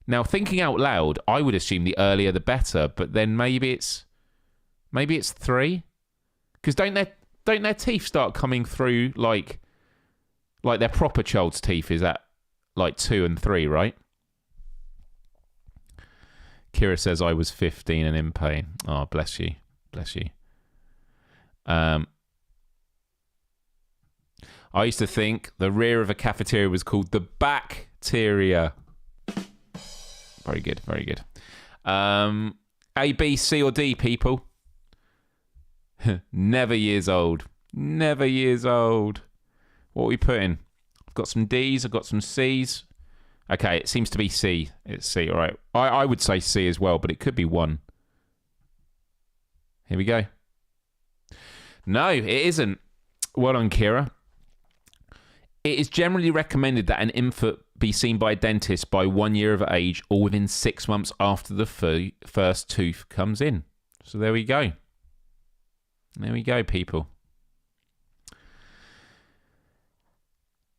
[SPEAKER 2] Now, thinking out loud, I would assume the earlier the better, but then maybe it's 3, because don't their teeth start coming through like their proper child's teeth is at like 2 and 3, right? Kira says I was 15 and in pain. Oh, bless you. I used to think the rear of a cafeteria was called the bacteria. Very good. A, B, C, or D, people? Never years old. What are we putting? I've got some D's. I've got some C's. Okay, it seems to be C. It's C. All right. I would say C as well, but it could be 1. Here we go. No, it isn't. Well done, Kira. It is generally recommended that an infant be seen by a dentist by 1 year of age or within 6 months after the first tooth comes in. So there we go. There we go, people.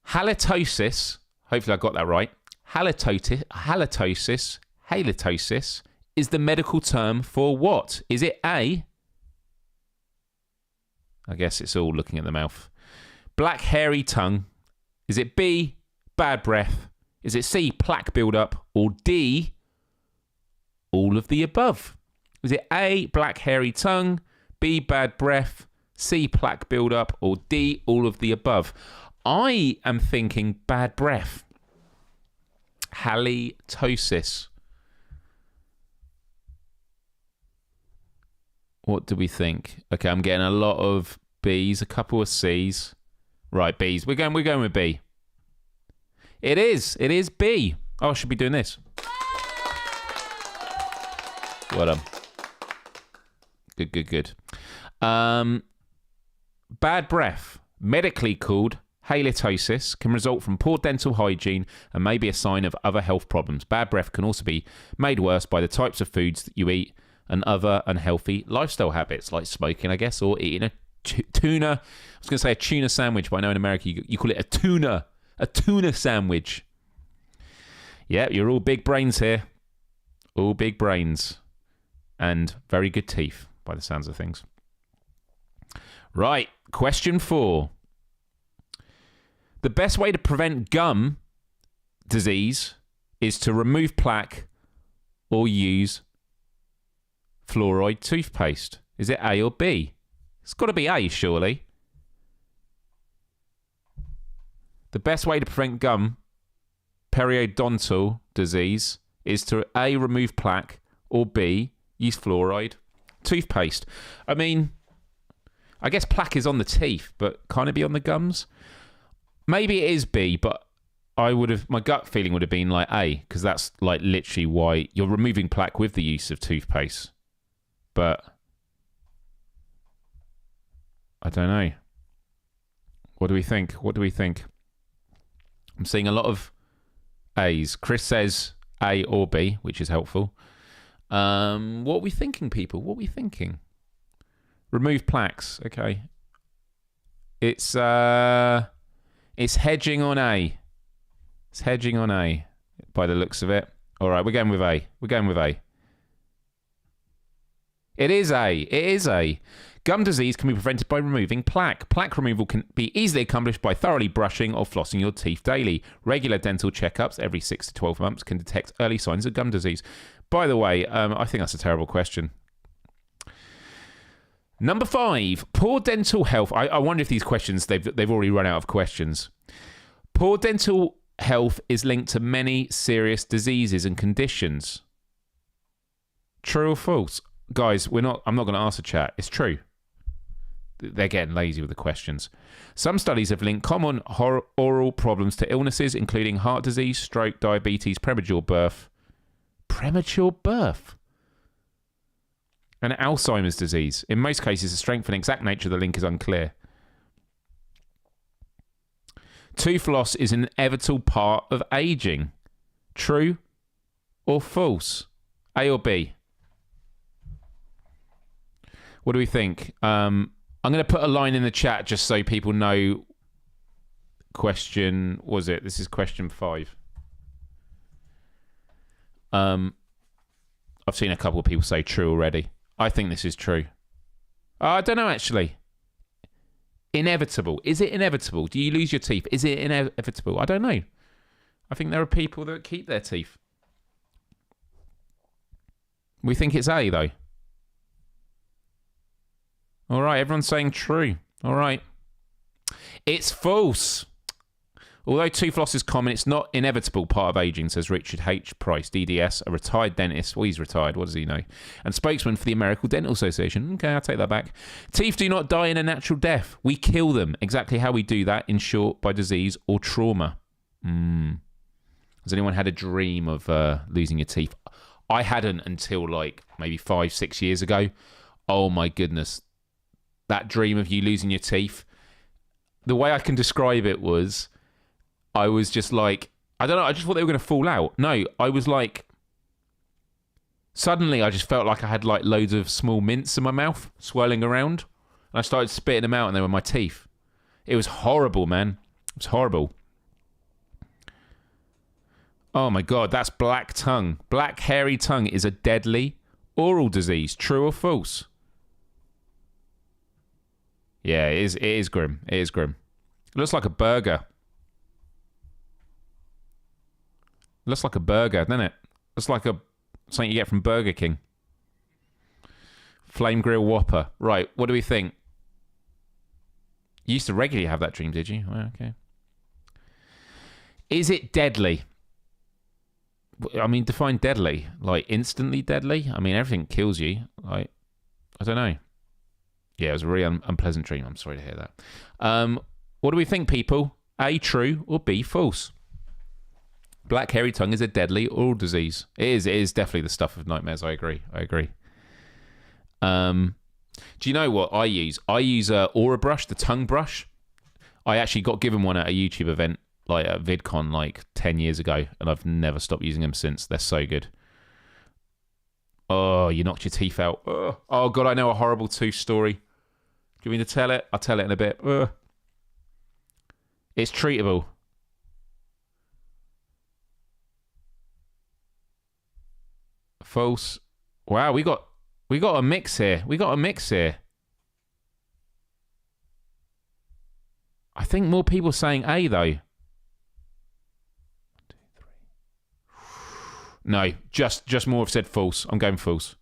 [SPEAKER 2] Halitosis, hopefully I got that right. Halitosis is the medical term for what? Is it A? I guess it's all looking at the mouth. Black hairy tongue. Is it B, bad breath? Is it C, plaque buildup? Or D, all of the above? Is it A, black hairy tongue, B, bad breath, C, plaque buildup, or D, all of the above? I am thinking bad breath. Halitosis. What do we think? Okay, I'm getting a lot of B's, a couple of C's. Right, B's. We're going with B. It is B. Oh, I should be doing this. Well done. Good. Bad breath, medically called halitosis, can result from poor dental hygiene and may be a sign of other health problems. Bad breath can also be made worse by the types of foods that you eat and other unhealthy lifestyle habits, like smoking, I guess, or eating a tuna. I was going to say a tuna sandwich, but I know in America you call it a tuna sandwich. Yeah, you're all big brains here. All big brains. And very good teeth, by the sounds of things. Right, question 4. The best way to prevent gum disease is to remove plaque or use fluoride toothpaste. Is it A or B? It's got to be A, surely. The best way to prevent gum periodontal disease is to A, remove plaque, or B, use fluoride toothpaste. I mean, I guess plaque is on the teeth, but can't it be on the gums? Maybe it is B, but my gut feeling would have been like A, because that's like literally why you're removing plaque with the use of toothpaste. But I don't know. What do we think? I'm seeing a lot of A's. Chris says A or B, which is helpful. What are we thinking, people? What are we thinking? Remove plaques. Okay. It's hedging on A. It's hedging on A by the looks of it. All right, we're going with A. It is A. Gum disease can be prevented by removing plaque. Plaque removal can be easily accomplished by thoroughly brushing or flossing your teeth daily. Regular dental checkups every 6 to 12 months can detect early signs of gum disease. By the way, I think that's a terrible question. Number 5, poor dental health. I wonder if these questions, they've already run out of questions. Poor dental health is linked to many serious diseases and conditions. True or false? Guys, I'm not going to ask the chat. It's true. They're getting lazy with the questions. Some studies have linked common oral problems to illnesses, including heart disease, stroke, diabetes, premature birth, and Alzheimer's disease. In most cases, the strength and exact nature of the link is unclear. Tooth loss is an inevitable part of aging. True or false? A or B? What do we think? I'm going to put a line in the chat just so people know. This is question 5. I've seen a couple of people say true already. I think this is true. I don't know, actually. Inevitable. Is it inevitable? Do you lose your teeth? Is it inevitable? I don't know. I think there are people that keep their teeth. We think it's A, though. All right, everyone's saying true. All right. It's false. Although tooth loss is common, it's not inevitable part of aging, says Richard H. Price, DDS, a retired dentist. Well, he's retired. What does he know? And spokesman for the American Dental Association. Okay, I'll take that back. Teeth do not die in a natural death. We kill them. Exactly how we do that, in short, by disease or trauma. Has anyone had a dream of losing your teeth? I hadn't until like maybe 5-6 years ago. Oh my goodness. That dream of you losing your teeth. The way I can describe it was, I was just like, I don't know, I just thought they were going to fall out. No, I was like, suddenly I just felt like I had like loads of small mints in my mouth swirling around. And I started spitting them out and they were my teeth. It was horrible, man. It was horrible. Oh my God, that's black tongue. Black hairy tongue is a deadly oral disease. True or false? Yeah, it is grim. It is grim. It looks like a burger. Looks like a burger, doesn't it? Looks like something you get from Burger King. Flame Grill Whopper. Right, what do we think? You used to regularly have that dream, did you? Well, okay. Is it deadly? I mean, define deadly. Like, instantly deadly? I mean, everything kills you. Like, I don't know. Yeah, it was a really unpleasant dream. I'm sorry to hear that. What do we think, people? A, true, or B, false? Black hairy tongue is a deadly oral disease. It is definitely the stuff of nightmares. I agree. Do you know what I use? I use Aura Brush, the tongue brush. I actually got given one at a YouTube event, like at VidCon, like 10 years ago, and I've never stopped using them since. They're so good. Oh, you knocked your teeth out. Oh God, I know a horrible tooth story. Do you want me to tell it? I'll tell it in a bit. It's treatable. False. Wow, we got a mix here. I think more people saying A though. 1, 2, 3. No, just more have said false. I'm going false.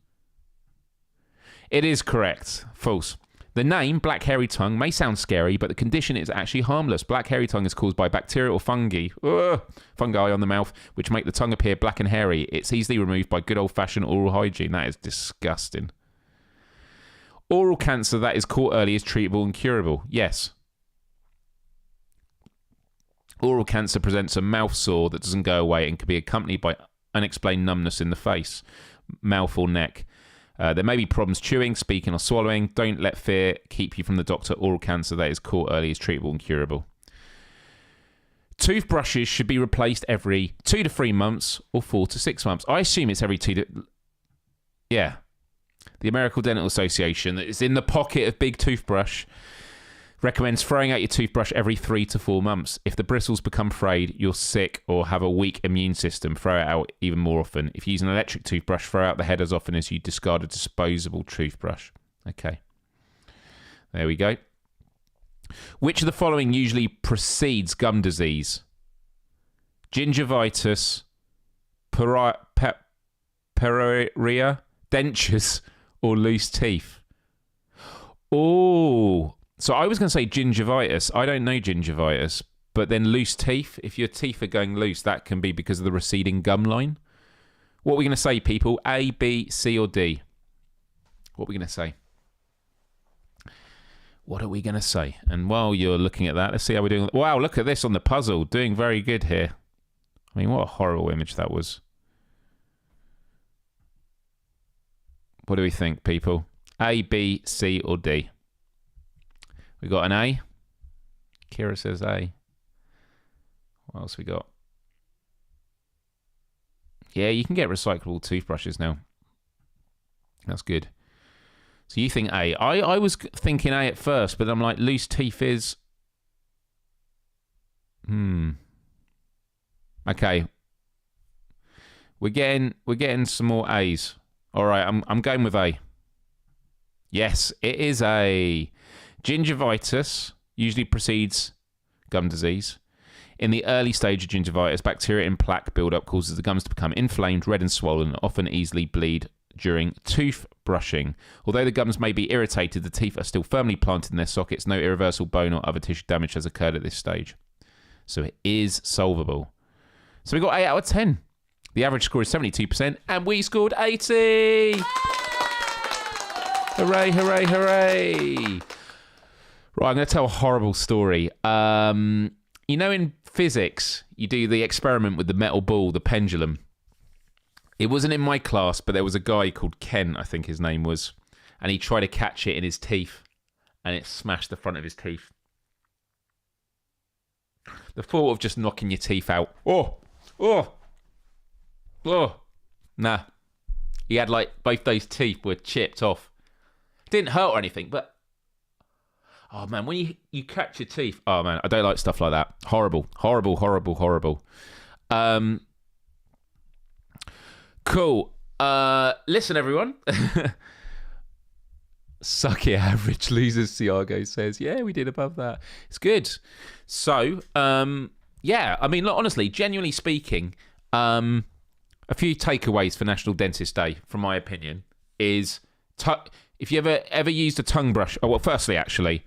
[SPEAKER 2] It is correct. False. The name, black hairy tongue, may sound scary, but the condition is actually harmless. Black hairy tongue is caused by bacteria or fungi on the mouth, which make the tongue appear black and hairy. It's easily removed by good old-fashioned oral hygiene. That is disgusting. Oral cancer that is caught early is treatable and curable. Yes. Oral cancer presents a mouth sore that doesn't go away and can be accompanied by unexplained numbness in the face, mouth or neck. There may be problems chewing, speaking or swallowing. Don't let fear keep you from the doctor. Oral cancer that is caught early is treatable and curable. Toothbrushes should be replaced every 2 to 3 months or 4 to 6 months. I assume it's every 2 to... Yeah. The American Dental Association, that is in the pocket of Big Toothbrush, recommends throwing out your toothbrush every 3 to 4 months. If the bristles become frayed, you're sick or have a weak immune system, throw it out even more often. If you use an electric toothbrush, throw out the head as often as you discard a disposable toothbrush. Okay. There we go. Which of the following usually precedes gum disease? Gingivitis, pyorrhea, dentures, or loose teeth? Oh... So I was going to say gingivitis. I don't know gingivitis. But then loose teeth, if your teeth are going loose, that can be because of the receding gum line. What are we going to say, people? A, B, C, or D? What are we going to say? What are we going to say? And while you're looking at that, let's see how we're doing. Wow, look at this on the puzzle. Doing very good here. I mean, what a horrible image that was. What do we think, people? A, B, C, or D? We got an A. Kira says A. What else we got? Yeah, you can get recyclable toothbrushes now. That's good. So you think A. I was thinking A at first, but I'm like, loose teeth is... Okay. We're getting some more A's. All right, I'm going with A. Yes, it is A. Gingivitis usually precedes gum disease. In the early stage of gingivitis, bacteria in plaque buildup causes the gums to become inflamed, red and swollen, and often easily bleed during tooth brushing. Although the gums may be irritated, the teeth are still firmly planted in their sockets. No irreversible bone or other tissue damage has occurred at this stage. So it is solvable. So we got 8 out of 10. The average score is 72%, and we scored 80! Hooray, hooray, hooray! Right, I'm going to tell a horrible story. You know, in physics, you do the experiment with the metal ball, the pendulum. It wasn't in my class, but there was a guy called Ken, I think his name was, and he tried to catch it in his teeth, and it smashed the front of his teeth. The thought of just knocking your teeth out. Nah. He had like both those teeth were chipped off. Didn't hurt or anything, but oh man, when you catch your teeth, oh man, I don't like stuff like that. Horrible. Cool. Listen, everyone. Suck it, average losers, Thiago says. Yeah, we did above that. It's good. So, yeah, I mean, look, honestly, genuinely speaking, a few takeaways for National Dentist Day, from my opinion, is if you ever used a tongue brush, well, firstly, actually,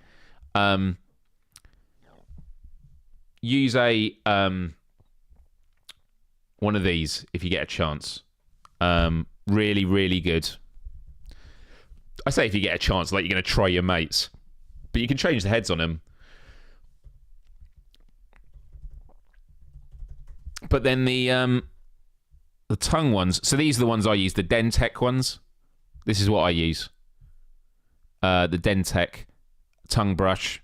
[SPEAKER 2] use a one of these if you get a chance. Really, really good. I say if you get a chance, like you're going to try your mates, but you can change the heads on them. But then the tongue ones. So these are the ones I use, the Dentec ones. This is what I use. The Dentec tongue brush.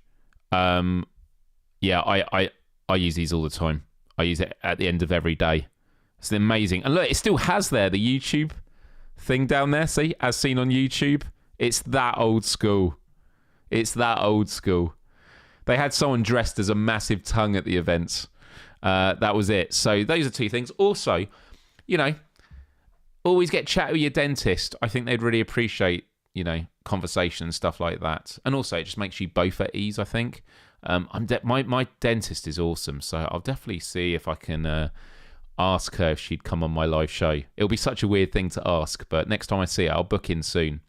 [SPEAKER 2] Yeah, I use these all the time. I use it at the end of every day. It's amazing. And look, it still has there the YouTube thing down there. See, as seen on YouTube. It's that old school. It's that old school. They had someone dressed as a massive tongue at the events. That was it. So those are two things. Also, you know, always get chat with your dentist. I think they'd really appreciate, you know, conversation and stuff like that. And also, it just makes you both at ease, I think. My dentist is awesome, so I'll definitely see if I can ask her if she'd come on my live show. It'll be such a weird thing to ask, but next time I see her, I'll book in soon.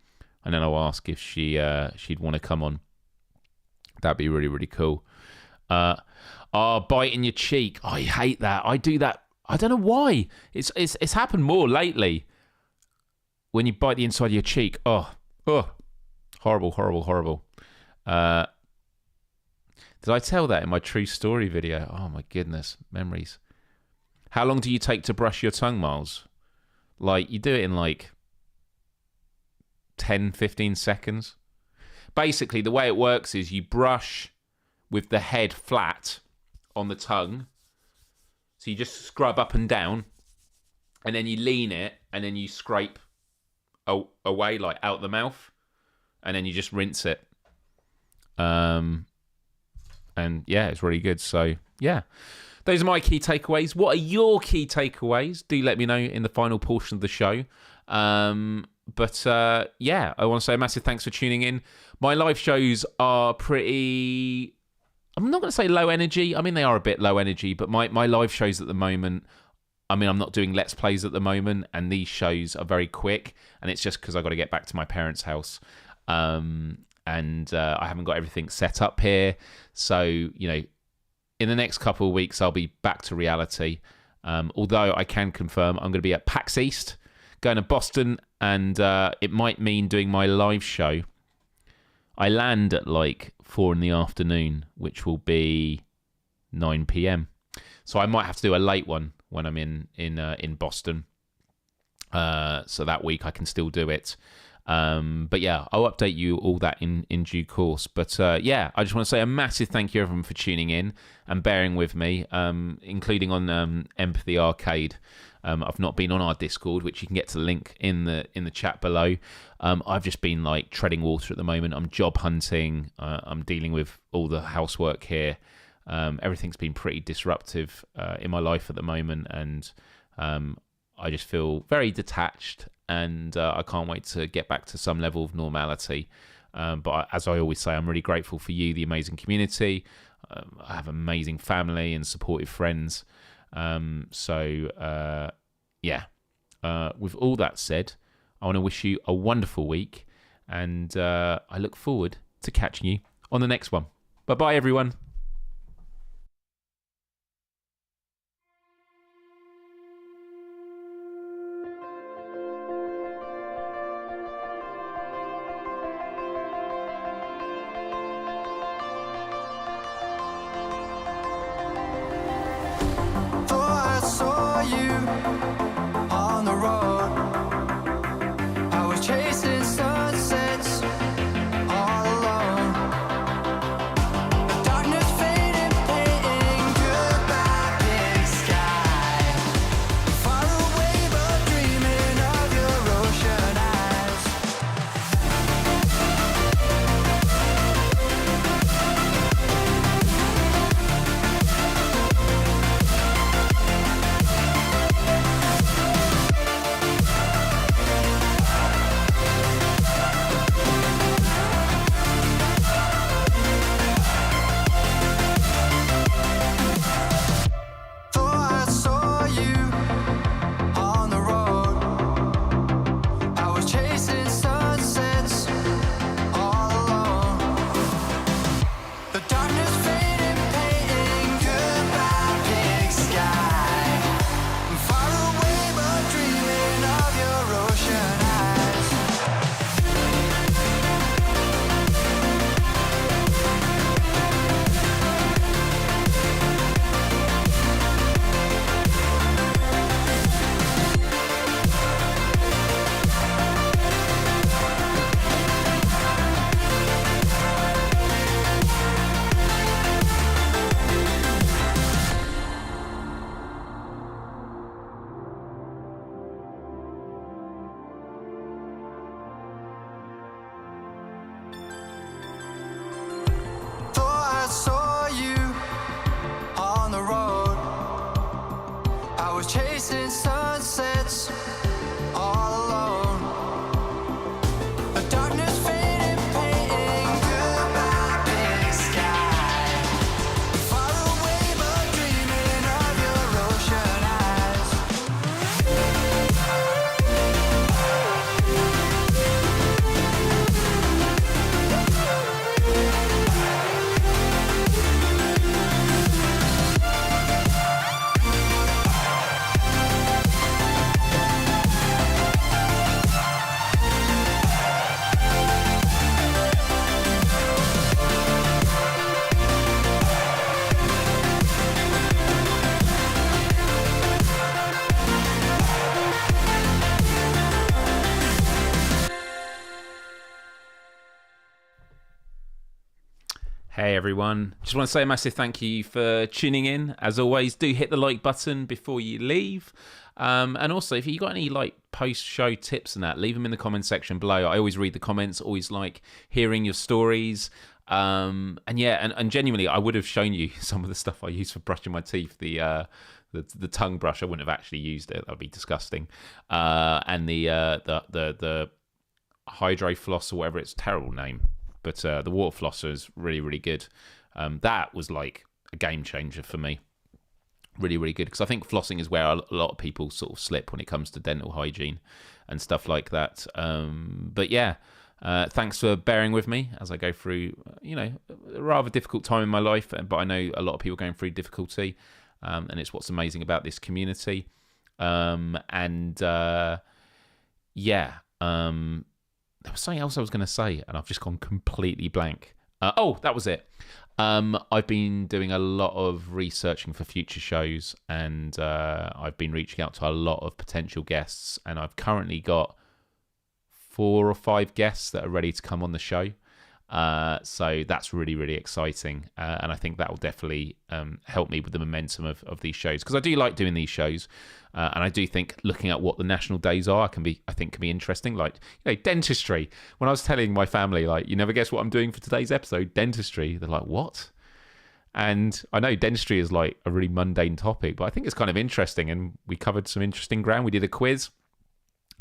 [SPEAKER 2] And then I'll ask if she'd want to come on. That'd be really, really cool. Biting your cheek. I hate that. I do that. I don't know why. It's happened more lately. When you bite the inside of your cheek. Oh. Horrible. Did I tell that in my true story video? Oh my goodness. Memories. How long do you take to brush your tongue, Myles? Like, you do it in like 10, 15 seconds. Basically, the way it works is you brush with the head flat on the tongue. So you just scrub up and down, and then you lean it, and then you scrape away, like out the mouth, and then you just rinse it. And yeah, it's really good. So yeah, those are my key takeaways. What are your key takeaways? Do let me know in the final portion of the show. But yeah, I want to say a massive thanks for tuning in. My live shows are pretty, I'm not going to say low energy. I mean, they are a bit low energy, but my live shows at the moment, I mean, I'm not doing Let's Plays at the moment, and these shows are very quick, and it's just because I've got to get back to my parents' house. And I haven't got everything set up here. So, you know, in the next couple of weeks, I'll be back to reality. Although I can confirm I'm going to be at PAX East, going to Boston, and it might mean doing my live show. I land at like 4 p.m, which will be 9 p.m. So I might have to do a late one when I'm in Boston. So that week I can still do it. But yeah, I'll update you all that in due course. But yeah, I just want to say a massive thank you everyone for tuning in and bearing with me, including on Empathy Arcade. I've not been on our Discord, which you can get to the link in the chat below. I've just been like treading water at the moment. I'm job hunting. I'm dealing with all the housework here. Everything's been pretty disruptive in my life at the moment, and I just feel very detached, and I can't wait to get back to some level of normality. But as I always say, I'm really grateful for you, the amazing community. I have amazing family and supportive friends. So yeah, with all that said, I want to wish you a wonderful week, and I look forward to catching you on the next one. Bye-bye, everyone.
[SPEAKER 3] you on the road. I was chasing sunsets all alone. The darkness faded, painting goodbye big sky. Far away but dreaming of your ocean eyes. Thought I saw you on the road. I was chasing sunsets all alone. The darkness faded, painting goodbye big sky. Far away but dreaming of your ocean eyes. Thought I saw you on the road. I was chasing sunsets all alone. The darkness faded, painting goodbye big sky. Far away but dreaming of your ocean eyes.
[SPEAKER 2] Hey everyone, just want to say a massive thank you for tuning in. As always, do hit the like button before you leave. And also, if you got any like post-show tips and that, leave them in the comment section below. I always read the comments, always like hearing your stories. And genuinely, I would have shown you some of the stuff I use for brushing my teeth. The tongue brush, I wouldn't have actually used it. That would be disgusting. And the hydro floss or whatever, it's a terrible name. But the water flosser is really, really good. That was like a game changer for me. Really, really good. Because I think flossing is where a lot of people sort of slip when it comes to dental hygiene and stuff like that. But yeah, thanks for bearing with me as I go through, a rather difficult time in my life. But I know a lot of people going through difficulty. And it's what's amazing about this community. There was something else I was going to say, and I've just gone completely blank. That was it. I've been doing a lot of researching for future shows, and I've been reaching out to a lot of potential guests, and I've currently got 4 or 5 guests that are ready to come on the show. So that's really, really exciting. And I think that will definitely help me with the momentum of these shows. Because I do like doing these shows. And I do think looking at what the national days are can be interesting. Like, dentistry. When I was telling my family, like, you never guess what I'm doing for today's episode, dentistry. They're like, what? And I know dentistry is like a really mundane topic, but I think it's kind of interesting. And we covered some interesting ground. We did a quiz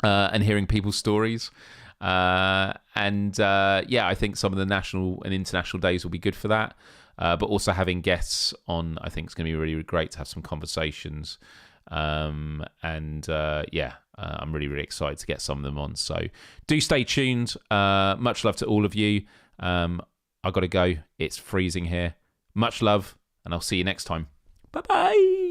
[SPEAKER 2] and hearing people's stories. I think some of the national and international days will be good for that. But also having guests on, I think it's going to be really, really great to have some conversations. I'm really, really excited to get some of them on. So do stay tuned. Much love to all of you. I've got to go. It's freezing here. Much love, and I'll see you next time. Bye-bye.